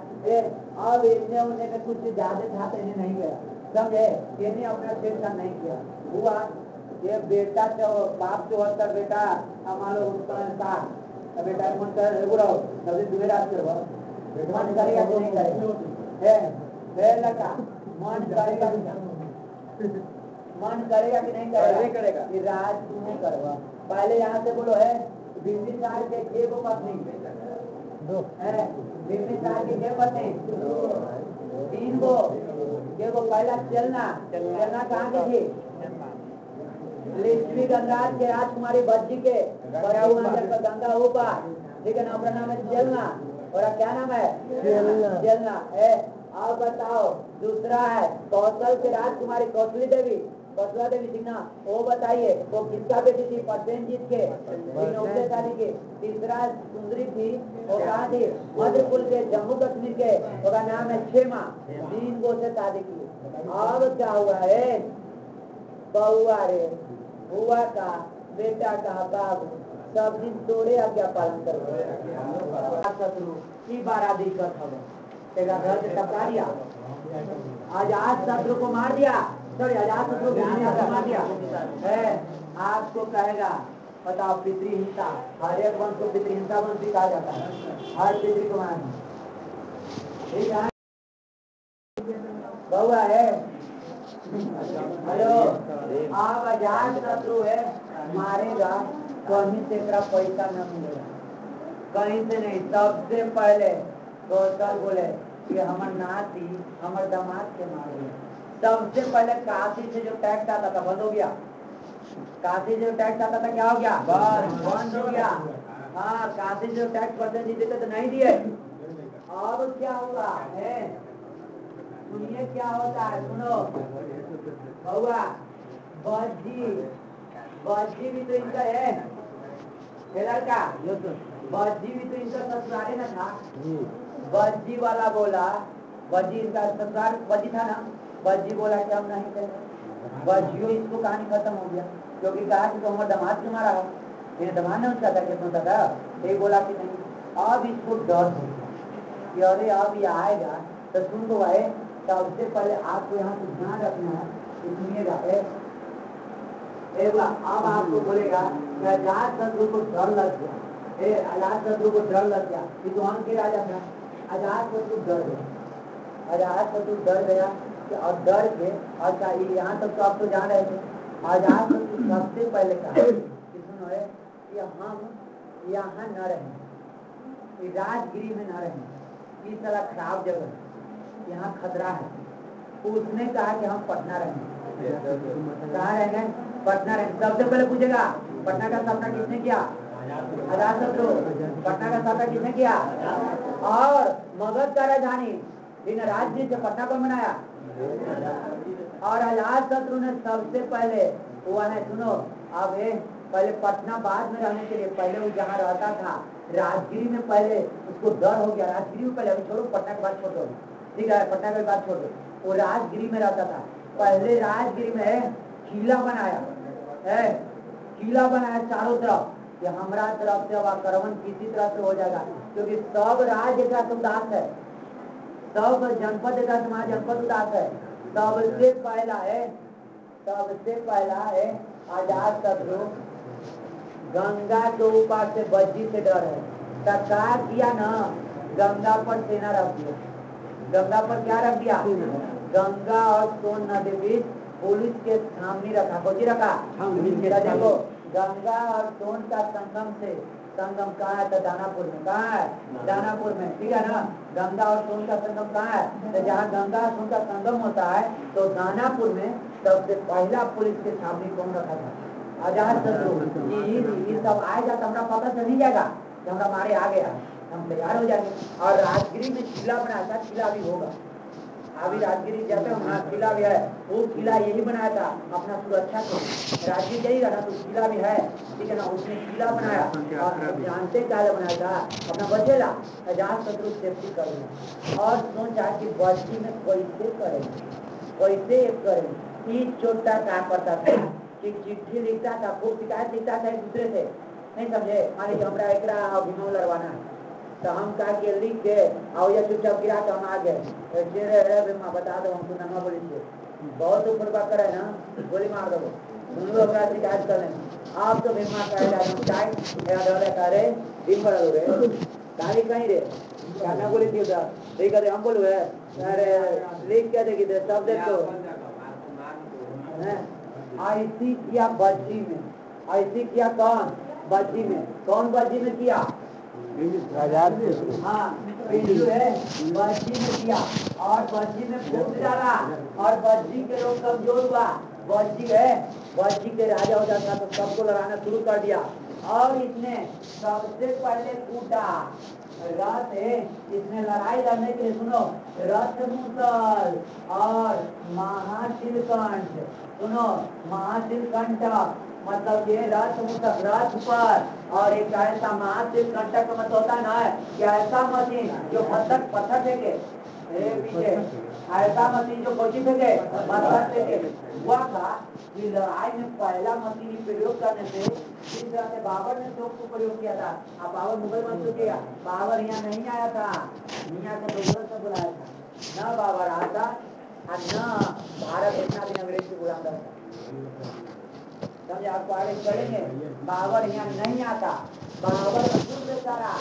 अब इतने उन्हें में कुछ ज्यादा था तो इन्हें नहीं गया, समझे। इन्हें अपना छेड़छाड़ नहीं किया। हुआ ये बेटा बाप 74 बेटा मान लो उसका बेटा मन कर तुम्हें रात करो मन करेगा कि नहीं करेगा? लगा मन करेगा कि नहीं करेगा? कि राज तुम्हें करवा। पहले यहाँ से बोलो है बिंबिसार के एक पत्नी है, बिंबिसार की एक पत्नी 3 गो, देखो पहला चलना कहाँ की थी? लिच्छवी गंगाराज के राजकुमारी बज्जी के गंगा ऊपर, ठीक है ना। अपना नाम है चलना, और क्या नाम है? चलना है। अब बताओ दूसरा है कौशल के राजकुमारी कौशली देवी थी ना, वो बताइए वो किसका बेटी थी? प्रसेनजीत के 9 साल की। तीसरा सुंदरी थी, वो कहाँ थी? मध्य कुल के जम्मू कश्मीर के, उसका नाम है क्षेमा। 3 गो से शादी की। अब क्या हुआ है? बहुआ रे हुआ का बेटा का बाबू सब दिन तोड़े आज्ञा पालन करो की बारा दिक्कत हो तेरा घर से टपका दिया, आजाद शत्रु को मार दिया, सॉरी आजाद शत्रु को मार दिया है। आपको कहेगा बताओ पितृहिंसा, हर एक वंश को पितृहिंसा वंश भी कहा जाता है, हर पितृ को मारना ठीक है। बहुआ है हेलो। आप अजात शत्रु है, मारेगा कहीं से तेरा पैसा न मिलेगा, कहीं से नहीं। सबसे पहले कौशल बोले कि हमार नाती हमार दामाद के मार दिया। सबसे पहले काशी से जो टैक्स आता था बंद हो गया, काशी से जो टैक्स आता था क्या हो गया? बंद हो गया। हाँ, काशी से जो टैक्स परसेंट देते तो नहीं दिए। अब क्या हुआ है सुनिए क्या होता है, सुनो बउआ। बज्जी भी तो इनका है लड़का, बज्जी भी तो इनका ससुराले ना था। बज्जी वाला बोला, बज्जी इनका ससुराल बज्जी था ना, बज्जी बोला कि हम नहीं करेंगे। बज्जियों इसको कहानी खत्म हो गया, क्योंकि कहा कि तो हमारे दामाद क्यों मारा है, मेरे दामाद ने उसका करके सोचा था। ये बोला कि नहीं। अब इसको डर हो गया कि अरे अब ये आएगा तो सुन तो आए। सबसे पहले आपको यहाँ से ध्यान रखना है, सुनिएगा। अब आपको बोलेगा कि अजात शत्रु को डर लग गया, अजात शत्रु को डर लग गया कि तो हम के राजा था। अजात शत्रु डर गया, अजात शत्रु डर गया और डर के और यहाँ तक तो आप तो जान रहे थे। अजात शत्रु सबसे पहले कहा कि सुनो कि हम यहाँ न रहें, राजगिरी में न रहें, इस तरह खराब जगह है, यहाँ खतरा है। उसने कहा कि हम पटना रहेंगे। कहाँ रहेंगे? पटना रहेंगे। सबसे पहले पूछेगा पटना का स्थापना किसने किया? अजातशत्रु। पटना का स्थापना किसने किया? और मगध का राजधानी इन राज्य से पटना को बनाया। और अजातशत्रु ने सबसे पहले हुआ है, सुनो अब पहले पटना बाद में रहने के लिए पहले वो जहाँ रहता था राजगिरी में, पहले उसको डर हो गया। राजगिरी में पहले अभी छोड़ो, पटना के बाद छोड़ दो, ठीक है, पटना के बाद छोड़ दो। वो राजगिरी में रहता था। पहले राजगिरी में किला बनाया है, किला बनाया चारों तरफ कि हमारा तरफ से अब आक्रमण किसी तरह से हो जाएगा, क्योंकि सब राज्य का उदास है, सब जनपद का समाज जनपद उदास है। सबसे पहला है अजातशत्रु गंगा के ऊपर से बज्जी से डर है। सरकार किया ना गंगा पर सेना रख दिया। गंगा पर क्या रख दिया? गंगा और सोन नदी बीच पुलिस के सामने रखा। कोची रखा? देखो गंगा और सोन का संगम से, संगम कहाँ है? तो दानापुर में। कहाँ है? दानापुर में, ठीक है ना। गंगा और सोन का संगम कहाँ है? तो जहाँ गंगा और सोन का संगम होता है तो दानापुर में सबसे पहला पुलिस के सामने कौन रखा था? अजातशत्रु। ये सब आएगा तो हमारा पता चल ही जाएगा कि हमारा मारे आ गया, हम तैयार हो जाएंगे। और राजगिरी में किला बनाया था, किला भी होगा। अभी राजगिरी जाते हो ना, किला भी है। वो किला यही बनाया था अपना सुरक्षा के लिए। राजगिरी जाइएगा ना तो किला भी है, ठीक है ना। उसने किला बनाया और जानते क्या बनाया था? अपना बचेला अजातशत्रु सेफ्टी करेंगे। और सोचा कि बस्ती में कैसे करेंगे, कैसे करेंगे। तीस चोटा क्या करता था कि चिट्ठी लिखता था, खूब शिकायत लिखता था एक दूसरे से। नहीं समझे? मान लीजिए हमारा एकरा अभिनव लड़वाना है तो हम कहा के लिख के आओ या चुपचाप गिरा तो हम आ गए। बता दो हमको नंगा बोली से बहुत ऊपर बात करे ना, गोली मार दो तुम लोग शिकायत कर लें। आप तो भीमा करे दिन भर रे गाड़ी कहीं रे क्या बोली थी उधर ठीक है हम बोलू है। अरे लिख के देखी थे सब देख तो ऐसी किया बज्जी में। ऐसी किया कौन? बज्जी में। कौन बज्जी में किया? हाँ पिंडू है बज्जी में किया। और बज्जी में फूट डाला और बज्जी के लोग कमजोर हुआ। बज्जी है, बज्जी के राजा हो जाता तो सबको लड़ाना शुरू कर दिया। और इसने सबसे पहले कूटा रथ है। इसने लड़ाई लड़ने के लिए सुनो रथमुसल और महाशिलकंठ। सुनो महाशिलकंठ मतलब ये रथ पर और एक ऐसा महाशिलकंठ का मतलब होता है ना कि ऐसा मशीन जो पत्थर फेंके पीछे, ऐसा मशीन जो कोची फेंके पत्थर फेंके। हुआ था कि लड़ाई में पहला मशीन प्रयोग करने से जिस तरह से बाबर ने तोप को प्रयोग किया था। अब बाबर मुगल बन चुके, बाबर यहाँ नहीं आया था, यहाँ के लोगों से बुलाया था। न बाबर आता और न भारत इतना भी अंग्रेज से गुलाम रहता। समझे? आपको आगे चलेंगे। बाबर यहाँ नहीं आता, बाबर बेचारा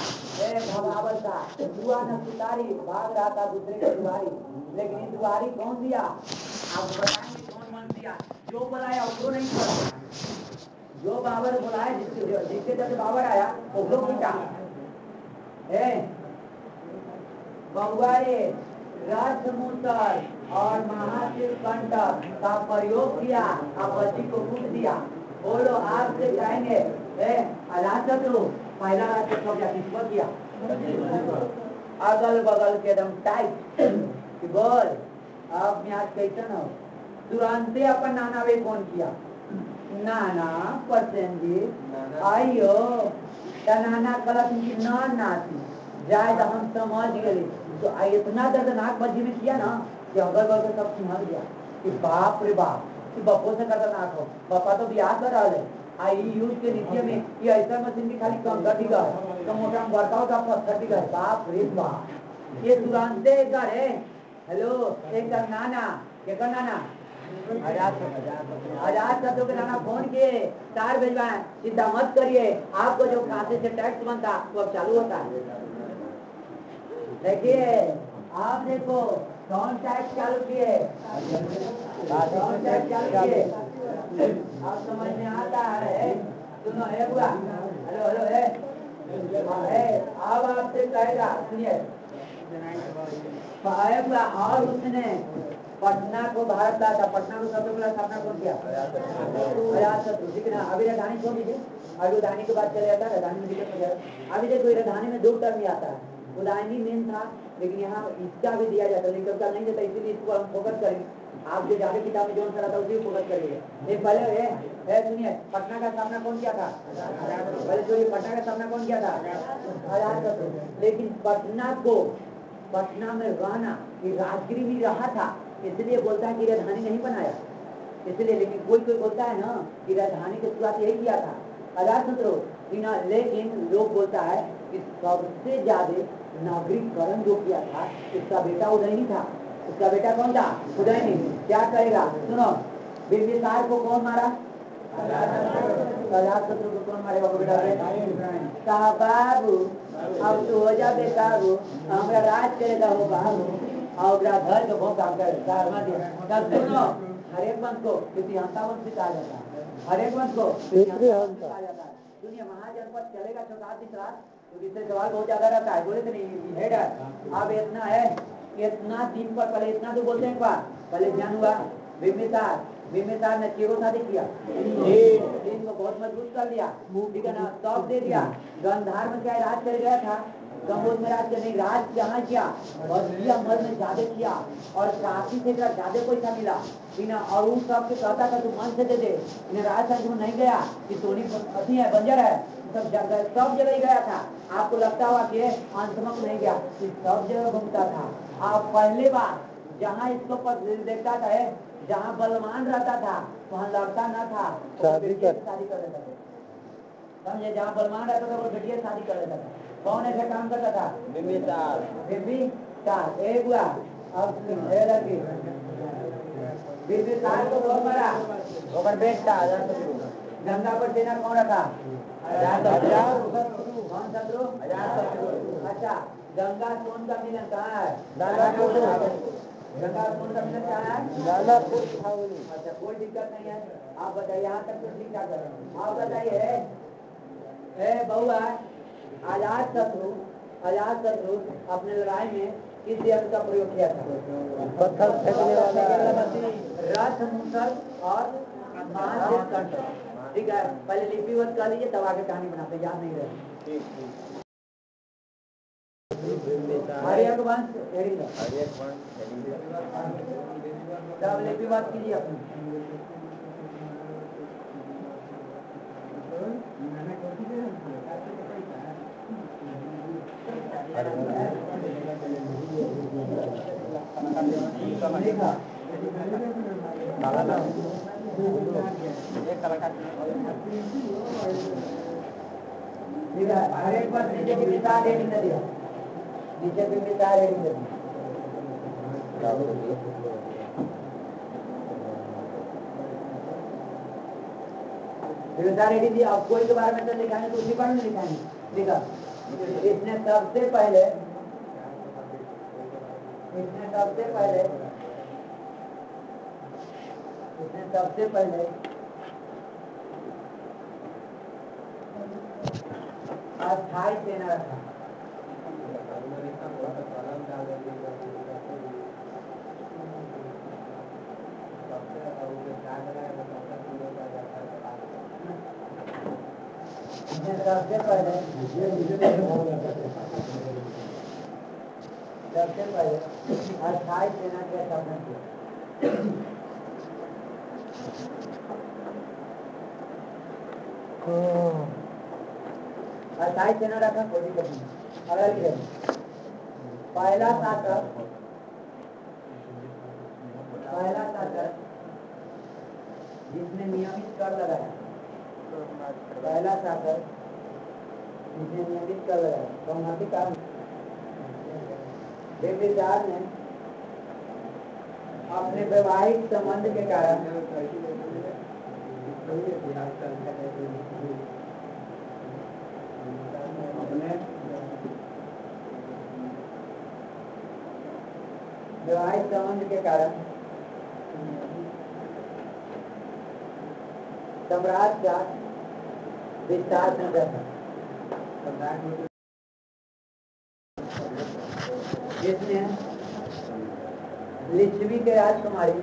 बाबर था दुआ न सितारी भाग रहा था दूसरे की दुआरी। लेकिन ये दुआरी कौन दिया? आप बताएंगे कौन मन दिया? जो बुलाया उसको नहीं पड़ा। जो बाबर बुलाया जिसके जैसे बाबर आया वो लोग पीटा बहुआरे रथमुसल और महाशिलकंठ का प्रयोग किया और बच्ची को कूट दिया। बोलो आपसे कहेंगे अजातशत्रु पहला राज्य कब्जा किसको किया? अगल बगल के एकदम टाइट बोल। आप यहाँ कैसन हो? तुरंत अपन नाना वे कौन किया? नाना पसंदी आइयो नाना कलश ना नाती जाए तो हम समझ गए। तो इतना दर्दनाक बज्जी में किया ना कि अगल बगल सब समझ गया कि बाप रे बाप कि बप्पो से खतरनाक हो। पापा तो ब्याह कर रहा है आई यूज के नीचे में ये ऐसा मशीन की खाली कंकर दिखा तो मोटा वर्कआउट का पत्थर दिखा। बाप रे बाप ये तुरंत है। हेलो एक नाना क्या नाना अजातशत्रु के नाना फोन किए तार भिजवाए चिंता मत करिए आपको जो खाते से टैक्स बनता वो अब चालू होता है। देखिए आप देखो कौन टैक्स चालू किए? कौन टैक्स चालू किए? आप समझ में आता है? सुनो है बुआ हेलो हेलो है अब आपसे कहेगा सुनिए और उसने पटना को भारत लाया था। पटना को सबसे पहला स्थापना कौन किया? अजातशत्रु। ठीक है ना। अभी राजधानी छोड़ दीजिए, अभी राजधानी के बाद चले जाता है। राजधानी में दिक्कत हो जाएगा। अभी देखो राजधानी में दो टर्म आता है। उदाहरणी मेन था लेकिन यहाँ इसका भी दिया जाता है लेकिन का नहीं देता इसीलिए इसको हम फोकस करेंगे। आप जो ज्यादा किताब में जो सा था उसी फोकस करिए। एक पहले है सुनिए पटना का स्थापना कौन किया था? पहले जो पटना का स्थापना कौन किया था? अजातशत्रु। लेकिन पटना में रहना ये राजगिरी भी रहा था इसलिए बोलता है कि राजधानी नहीं बनाया इसलिए। लेकिन कोई बोलता है ना कि राजधानी की शुरुआत यही किया था अजातशत्रु। लेकिन लोग बोलता है कि सबसे ज्यादा नागरिककरण जो किया था उसका बेटा उदयनी था। उसका बेटा कौन था? उदयनी। क्या करेगा सुनो बिंबिसार को कौन मारा? अजातशत्रु को कौन मारेगा? बेटा बाबू अब तू हो जा बेकाबू, हमरा राज करेगा हो बाबू, और घर के भोग काम करे दारमा दिया। तब सुनो हर एक वंश को इतिहासा वंश से कहा जाता है, हर एक वंश को इतिहासा वंश से कहा जाता है। दुनिया महाजनपद चलेगा 14 रात, तो इससे सवाल बहुत ज्यादा रहता है, बोले तो नहीं हेड है। अब इतना है, इतना दिन पर पहले इतना तो बोलते हैं, एक बार पहले ज्ञान हुआ बिम्बिसार ने चीरो शादी किया, दिन को बहुत मजबूत कर दिया, ठीक है ना, तब दे दिया। गंधार में क्या राज कर गया था, गंगोत में राज करने राज जहाँ किया और मल में ज्यादा किया, और काफी से ज्यादा पैसा मिला, बिना और उन सब के कहता था तू मन से दे दे, इन्हें राज संघ में नहीं गया कि सोनी अति है बंजर है, सब जगह ही गया था। आपको लगता हुआ कि अंतमक नहीं गया, सब जगह घूमता था। आप पहले बार जहाँ इसको देखता था, जहाँ बलवान रहता था वहाँ लड़ता न था, शादी कर लेता था, समझे, जहाँ बलवान रहता था वो बेटिया शादी कर लेता था। कौन ऐसा काम करता था? बिम्बिसार। एक हुआ, अब बिम्बिसार को कौन मारा? बेटा गंगा पर सेना कौन रखा? कौन शत्रु? अच्छा, गंगा सोन का मिलन कहाँ है? गंगा सोन का मिलन कहाँ है? अच्छा, कोई दिक्कत नहीं है, आप बताइए, यहाँ तक तो ठीक ठाक है। आप बताइए बहुआ, आजाद शत्रु अपने लड़ाई में किस यंत्र का प्रयोग किया था? पत्थर फेंकने वाला रथ, मुसल और ठीक है, पहले लिपिबद्ध कर लीजिए, तब आगे कहानी बनाते, याद नहीं रहे। हरियक वंश तब लिपिबद्ध कीजिए अपनी। ठीक है, हर एक बार नीचे की विस्तार रेडिंग कर दिया, नीचे की विस्तार रेडिंग कर दिया। विस्तार रेडिंग दिया, अब कोई के बारे में तो लिखाएंगे तो उसी पर नहीं लिखाएंगे। लिखा इसने सबसे पहले अस्थायी सेना रखा। सबसे पहले अस्थायी सेना की स्थापना की। अस्थायी सेना रखा, कोई दिक्कत नहीं। अगर पहला शासक जिसने नियमित कर लगाया, पहला शासक जिसने नियमित कर लगाया, कौन कारण? बिम्बिसार ने अपने वैवाहिक संबंध के कारण सम्राट का विस्तार न कर सका, जिसने लिच्छवी के राजकुमारी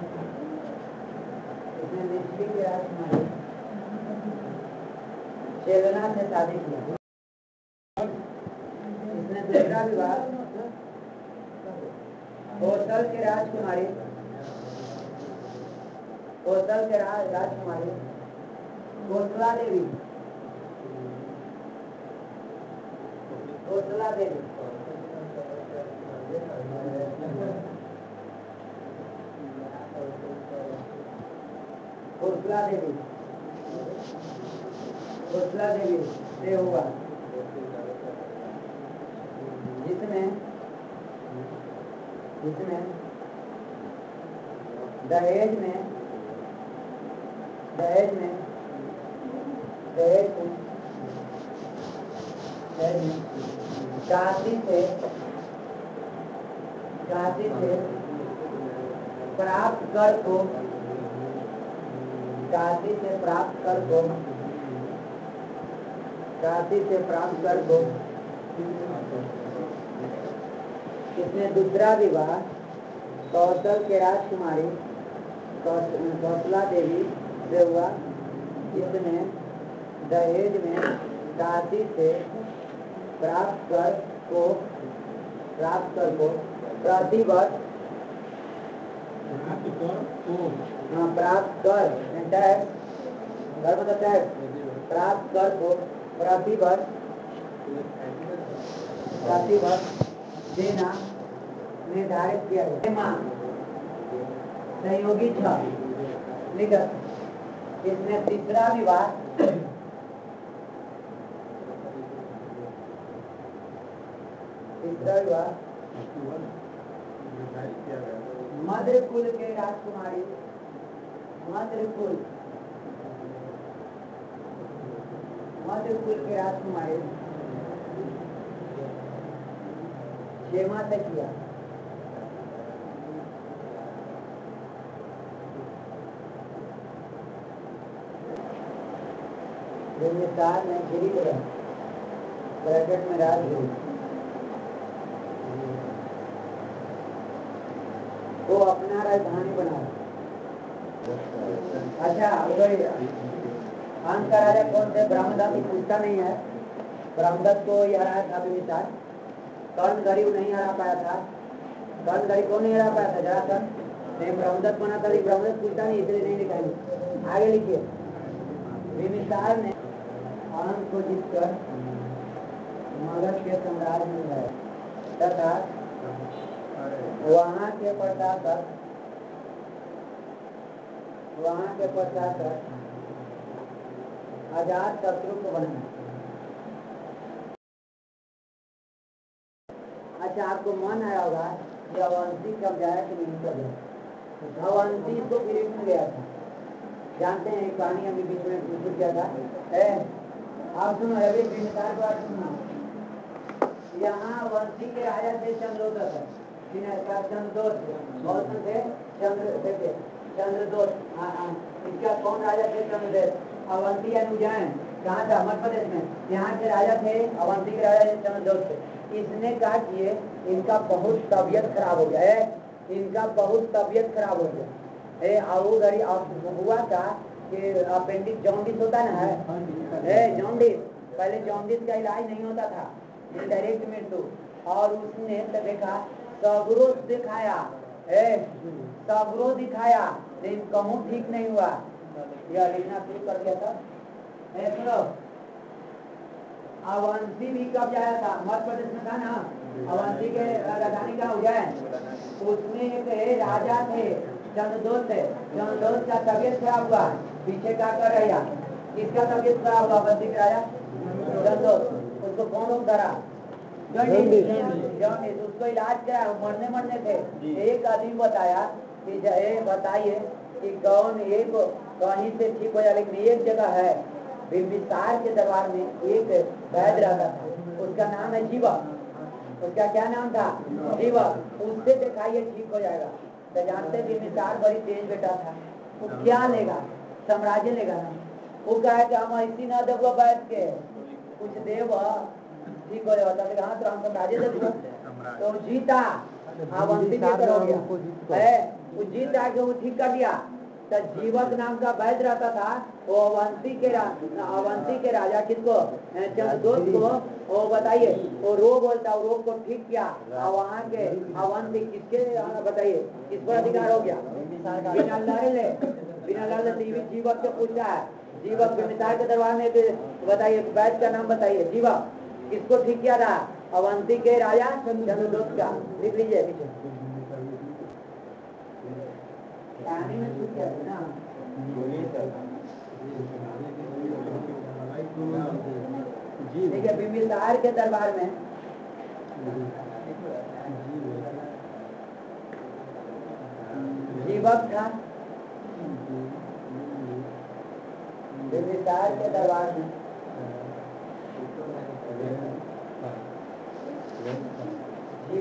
चेलना से शादी किया। इसने दूसरा विवाह कोसल के राजकुमारी कोसला देवी से हुआ, जिसमें दहेज में काशी से प्राप्त कर को, काशी से प्राप्त कर को, काशी से प्राप्त कर को इसने दूसरा विवाह कौशल के राजकुमारी कौशला देवी से हुआ। इसने दहेज में काशी से प्राप्त कर को प्रतिवर्ष प्राप्त कर प्राप्त कर को प्रतिवर्ष देना निर्धारित किया गया। संयोगी निगत इसने तीसरा विवाह मध्य कुल के राजकुमारी क्षेमा से किया। मिसाल में गिरी ब्रैकेट में राजगिरी वो अपना राजधानी बना। अच्छा अंत का राजा कौन थे? ब्रह्मदत्त की पूछता नहीं है। ब्रह्मदत्त को ये हराया था विमिसार। कर्ण गरीब नहीं हरा पाया था। कर्ण गरीब को नहीं हरा पाया था जरासंध नहीं। ब्रह्मदत्त बना था, ब्रह्मदत्त पूछता नहीं, इसलिए नहीं लिखाई। आगे लिखिए। विमिसार ने आनंद को जीतकर मगध के साम्राज्य में गए तथा वहाँ के पश्चात अजात शत्रु को बनाया। अच्छा आपको मन आया होगा कि अवंती कब जाए कि नहीं कब जाए। अवंती को पीरियड में गया था, जानते हैं कहानी अभी बीच में पूछ किया था। आप सुनो अभी विस्तार बात सुनो। यहाँ अवंती के राजा थे चंद्रोदत है, चंद्रदोष थे चंद्रदोष। इसका कौन राजा थे? चंद्रदेव। अवंती या उज्जैन कहाँ था? मध्य प्रदेश में। यहाँ के राजा थे अवंती के राजा चंद्रदोष थे। इसने कहा कि इनका बहुत तबीयत खराब हो गया है, इनका बहुत तबीयत खराब हो गया। घड़ी हुआ था कि अपेंडिक्स जॉन्डिस होता ना है, जॉन्डिस। पहले जॉन्डिस का इलाज नहीं होता था, डायरेक्ट मृत्यु। और उसने तो देखा सगरो दिखाया, लेकिन कहूँ ठीक नहीं हुआ। यह लिखना शुरू कर दिया था। सुनो अवंती भी कब जाया था? मध्य प्रदेश में था ना। अवंती के राजधानी का उज्जैन। उसमें एक राजा थे चंद्रदोष थे। चंद्रदोष का तबियत खराब हुआ। पीछे क्या कर रहे हैं? किसका तबियत खराब हुआ? अवंती का राजा चंद्रदोष। उसको कौन रोग धरा? जॉन्डिस। उसको इलाज कराया, मरने थे। एक आदमी बताया कि बताइए कि कौन एक कहीं से ठीक हो जाए। लेकिन एक जगह है बिंबिसार के दरबार में एक वैद्य रहता था, उसका नाम है जीवक। उसका क्या नाम था? जीवक। उससे दिखाइए ठीक हो जाएगा। तो जानते बिंबिसार बड़ी तेज बेटा था, वो क्या लेगा? साम्राज्य लेगा ना। वो कहा कि हम ऐसी ना देवो बैठ के कुछ देव ठीक हो जाएगा। हाँ तो हम साम्राज्य देवो। तो जीता अवंती के कर हो गया है। वो जीत आके वो ठीक कर दिया। तो जीवक नाम का वैद्य रहता था, वो अवंती के राजा किसको? चंद्रदोष को। वो बताइए वो रोग होता, वो रोग को ठीक किया। और वहाँ के अवंती किसके बताइए किस पर अधिकार हो गया? बिना लड़े जीवक से पूछा है। जीवक बिंबिसार के दरबार में बताइए वैद्य का नाम बताइए। जीवक किसको ठीक किया था? अवंती के राजा चंद्रदोष का। लिख लीजिए पीछे कहानी में छूट गया था ना। देखिए बिंबिसार के दरबार में जीवक था। बिंबिसार के दरबार में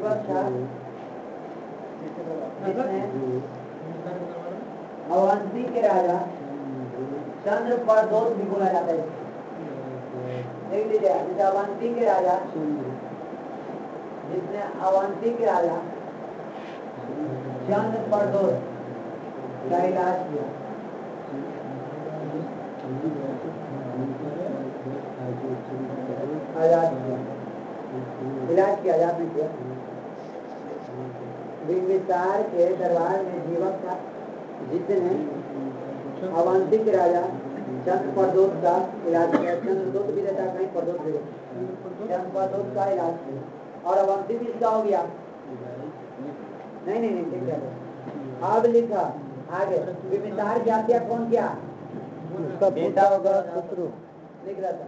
दीपक था जिसने अवंती के राजा चंद्र प्रदोष भी बोला जाता है। देख लीजिए, जैसे अवंती के राजा जिसने अवंती के राजा चंद्र प्रदोष का इलाज किया। आजाद किया, इलाज किया, आजाद नहीं किया। बिंबिसार के दरबार में जीवक था जिसने अवंती के राजा चंद्र प्रदोष का इलाज किया। चंद्रदोष भी रहता, कहीं प्रदोष भी रहता, चंद्र प्रदोष का इलाज किया और अवंती भी इसका हो गया। नहीं ठीक है। अब लिखा आगे, बिंबिसार की हत्या कौन किया? उसका बेटा होगा शत्रु। लिख रहा था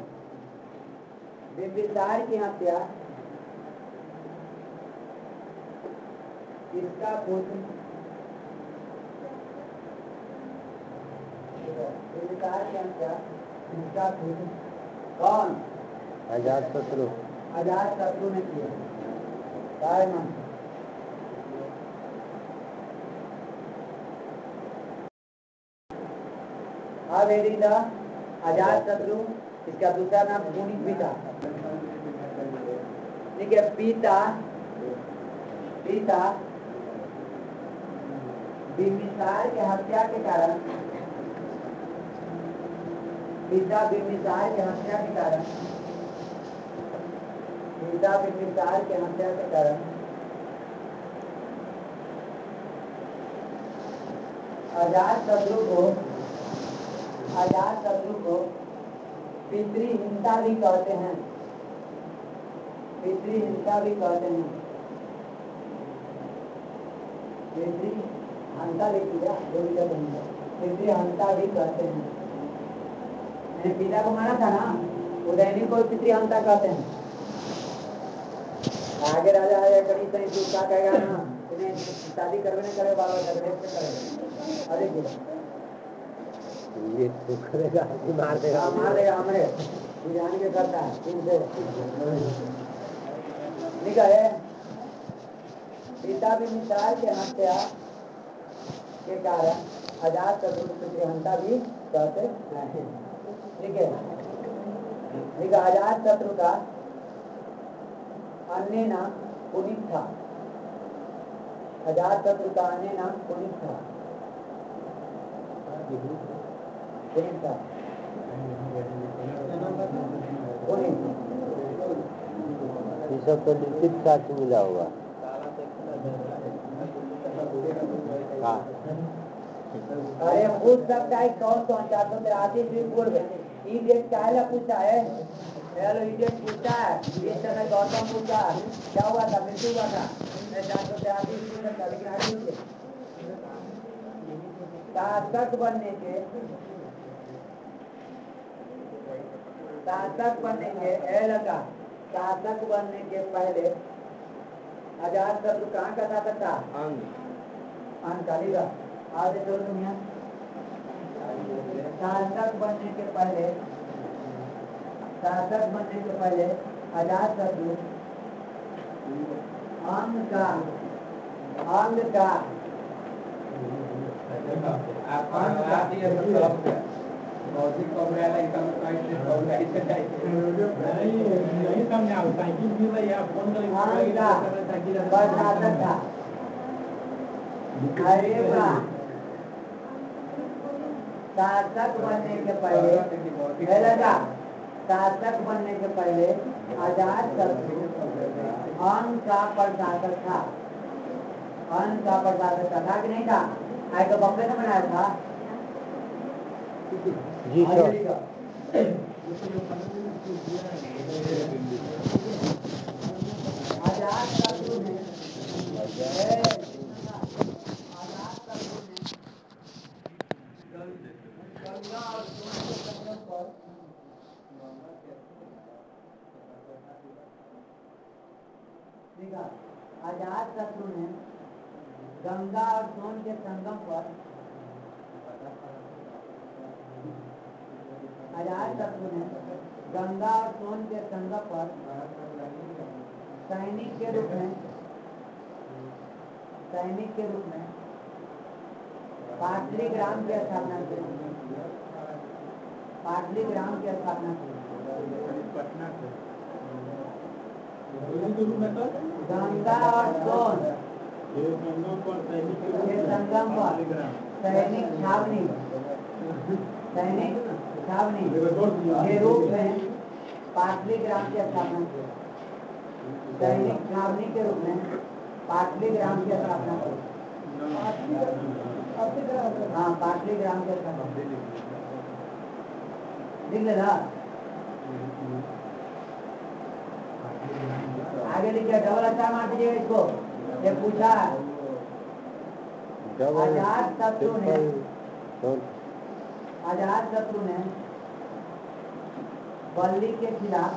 बिंबिसार की हत्या किसका पुत्र? बिंबिसार की हत्या किसका पुत्र? कौन? अजात शत्रु। अजात शत्रु ने किया। अब यदि था अजात शत्रु, इसका दूसरा नाम गुणित भी था। ठीक है, पिता बिंबिसार के हत्या के कारण, पिता बिंबिसार के हत्या के कारण, पिता बिंबिसार के हत्या के कारण अजात शत्रु को पितृहिंसा भी कहते हैं। पितृहिंसा भी कहते हैं। पितृहंता लिख दिया, पितृहंता भी कहते हैं। मैंने पिता को माना था ना, उदयनी को पितृहंता कहते हैं। आगे राजा आया कड़ी सही दूसरा कहेगा ना, इन्हें शादी करवे नहीं करे, बाल बच्चा करेगा। अरे ये तो करेगा, मार देगा हमारे जान के करता है। लिखा है पिता बिंबिसार के हत्या के कारण अजात शत्रु पितृहंता भी कहते हैं। ठीक है, लिखा अजात शत्रु का अन्य नाम कुनित था। अजात शत्रु का अन्य नाम कुनित था। ये सब तो लिखित साक्ष्य मिला होगा। हाँ, अरे पूछ सकता है कौन 483 पूर्व इडियट काहेला पूछता है? हेलो इडियट पूछता है, इस समय गौतम पूछा क्या हुआ था, मृत्यु हुआ था 483 पूर्व का, लेकिन आगे शासक बनने के पहले अजात शत्रु कहाँ का शासक था? अंकालीगा। आगे चलो दुनिया, शासक बनने के पहले अजात शत्रु अंग का शासक बनने के पहले अजात शत्रु अंग का प्रशासक था। था कि नहीं था? आएगा बप्पे ने बनाया था जी सर। अजात शत्रु ने गंगा और सोन के संगम पर अजात शत्रु ने गंगा और सोन के संगम पर सैनिक के रूप में सैनिक के रूप में पाटलिग्राम की स्थापना की। पाटलिग्राम की स्थापना की। पटना से गंगा और सोन ये संगम पर सैनिक के संगम पर सैनिक छावनी के रूप में पाटलिग्राम की स्थापना की। सैनिक छावनी के रूप में पाटलिग्राम की स्थापना की। हाँ, पाटलिग्राम की स्थापना लिख लेना। आगे लिखिए, डबल अच्छा मार दीजिएगा इसको। ये पूछा अजात शत्रु ने बल्ली के खिलाफ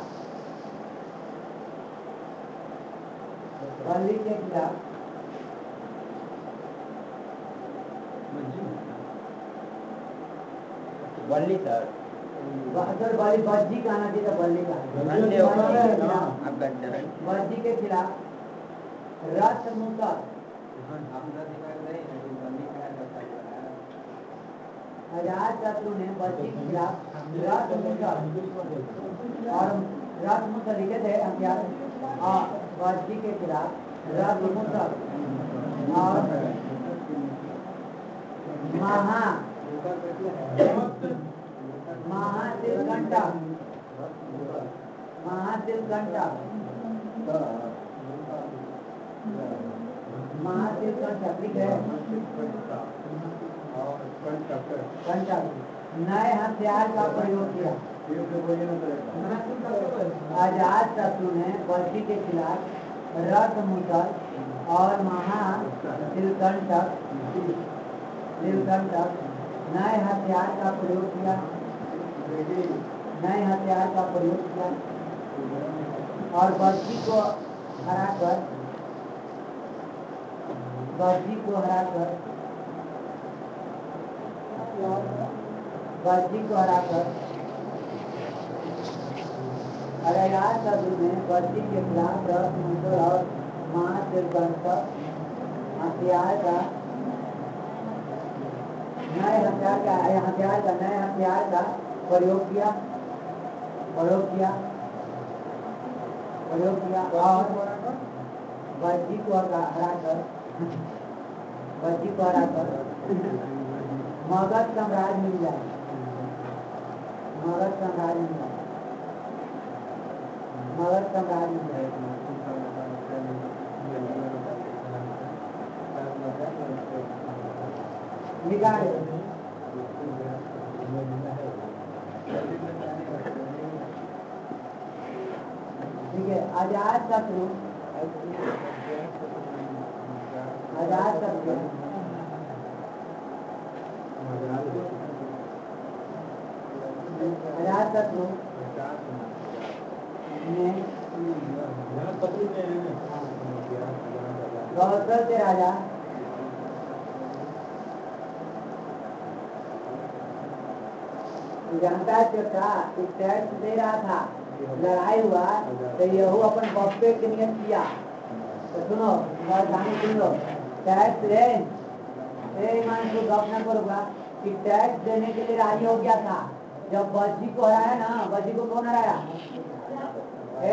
बल्ली सर बल्ली बज्जी का आना चाहिए था। बज्जी के खिलाफ रथ मुसर अजात शत्रु ने बज्जी के खिलाफ रथ मुसर और रथ मुसर लिखे थे हथियार और बज्जी के खिलाफ रथ मुसर और महाशिवकंटक लिख है। नए हथियार का प्रयोग किया। अजात शत्रु ने बल्ली के खिलाफ रथ मुसर और महाशिवकंटक नए हथियार का प्रयोग किया। और बज्जी को हराकर अजात शत्रु ने बज्जी के खिलाफ रथ मुसर और महाशिवकंटक नए हथियार का प्रयोग किया और बज्जी को हराकर मगध साम्राज्य मिल जाए। ठीक है। अजात शत्रु गौतम के राजा जनता जो था टैक्स दे रहा था, लड़ाई हुआ तो यहू अपन बप्पे के नियत किया। तो सुनो सावधानी सुन लो, टैक्स दे ईमान को गप न करूँगा कि टैक्स देने के लिए राजी हो गया था। जब बज्जी को हराया ना, बज्जी को कौन हराया?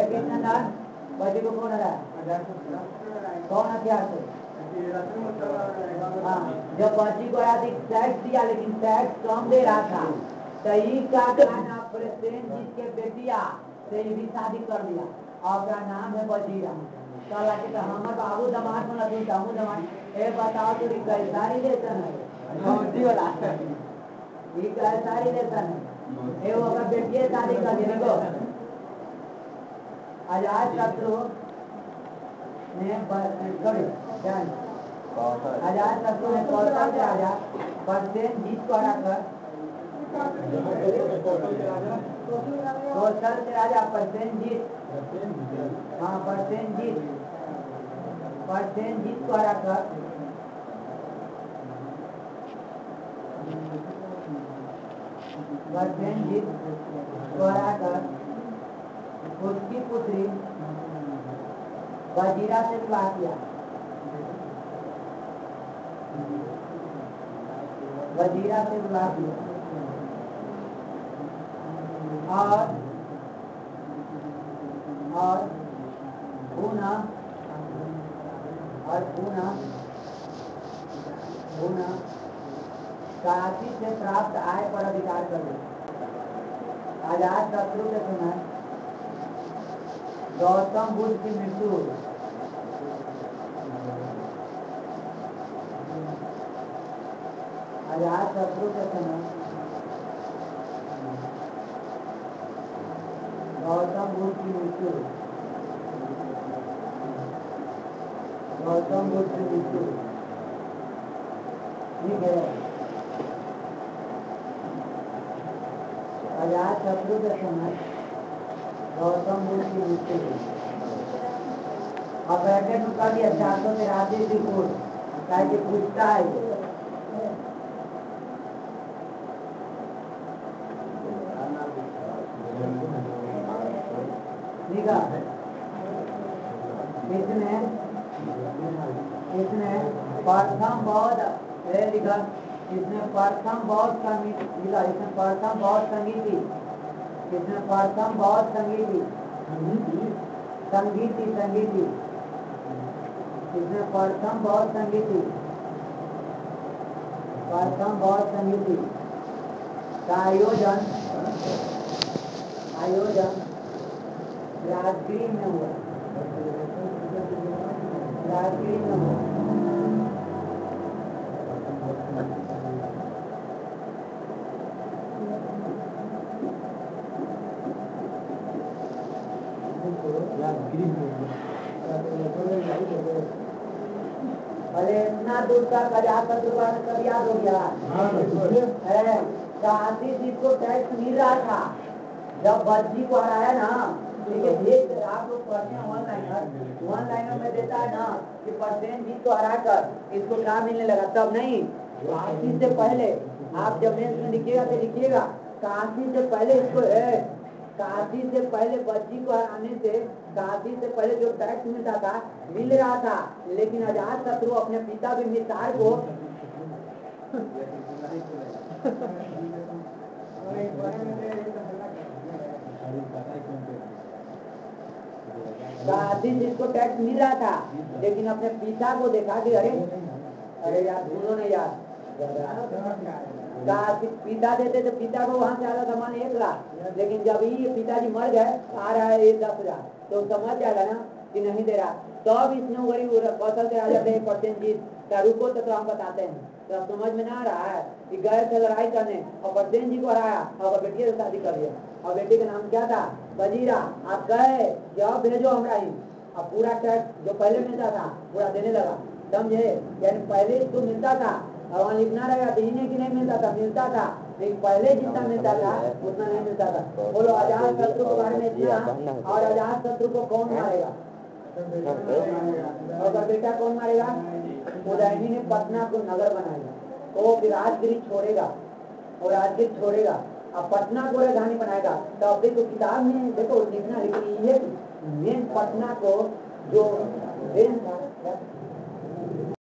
कृष्णदास बज्जी को कौन हराया? कौन हथियार से? हाँ, जब बज्जी को हराया टैक्स दिया, लेकिन टैक्स कम दे रहा था। तई का सेनजीत के बेटिया से भी शादी कर लिया और नाम है बजीरा। कला के तो हमर बाबू दमाद में लगी दामू दमाद ए बताओ तो सारी देसन है भौजी वाला ये सारी देसन है ए वो अगर बेटिए शादी कर दी को अजात शत्रु ने अजात शत्रु ने कौशल के राजा सेनजीत को हराकर कौशल के राजा प्रसेनजीत को हराकर उसकी पुत्री वजीरा से विवाह किया। वजीरा से बुला दिया और पूना काशी से प्राप्त आय पर अधिकार कर दे। आजाद शत्रु के समय गौतम बुद्ध की मृत्यु हुई। आजाद शत्रु के समय गौतम बुद्ध की मृत्यु हुई। गौतम बुद्ध की मृत्यु हुई। ठीक है। आजाद शत्रु के समय गौतम बुद्ध की मृत्यु हुई। अब ब्रैकेट में कर दिया 483 रिपोर्ट ताकि पूछता है इसने प्रथम बौद्ध लिखा। इसने प्रथम बौद्ध मिला। इसने प्रथम बौद्ध संगीति। इसने प्रथम बौद्ध संगीति इसने प्रथम बौद्ध संगीति का आयोजन राजगीर में हुआ। अरे इतना दूर का कब याद हो गया? काशी जी को टैक्स मिल रहा था जब बच्ची को हराया ना। ठीक है, आप लोग पढ़ते हैं वन लाइनर में देता है ना कि परसेंट जी को हरा कर इसको क्या मिलने लगा। तब नहीं, काशी से पहले आप जब मेंस में लिखिएगा तो लिखिएगा काशी से पहले इसको काशी से पहले बच्ची को हराने से काशी से पहले जो टैक्स मिलता था मिल रहा था। लेकिन आजाद शत्रु अपने पिता भी मिसार को काशी जिसको टैक्स मिल रहा था लेकिन अपने पिता को देखा कि अरे यार सुनो नहीं यार, पिता देते तो पिता को वहां से आ रहा था मान 1 लाख। लेकिन जब ये पिताजी मर गए आ रहा है 10,000 तो समझ जाएगा ना कि नहीं दे रहा। तब इसने गरीब फसल से आ जाते हैं परसेंटेज का रुको तो हम बताते हैं। तो अब समझ में ना आ रहा है कि गए थे लड़ाई करने और परसेंट जी को हराया और बेटी से शादी कर लिया। और बेटी का नाम क्या था? वजीरा। आप गए जब भेजो हमरा ही। अब पूरा टैक्स जो पहले मिलता था पूरा देने लगा। समझे? यानी पहले इसको मिलता था और वहाँ लिखना रहेगा तो इन्हें की नहीं मिलता था, मिलता था लेकिन पहले जितना मिलता था उतना नहीं मिलता था। बोलो आजाद शत्रु के बारे में इतना। और आजाद शत्रु को कौन मारेगा? और बेटा कौन मारेगा? उदयनी ने पटना को नगर बनाएगा। तो फिर राजगिरी छोड़ेगा और राजगिरी छोड़ेगा अब पटना को राजधानी बनाएगा। तो अब देखो किताब में देखो लिखना, लेकिन ये मेन पटना को जो देन था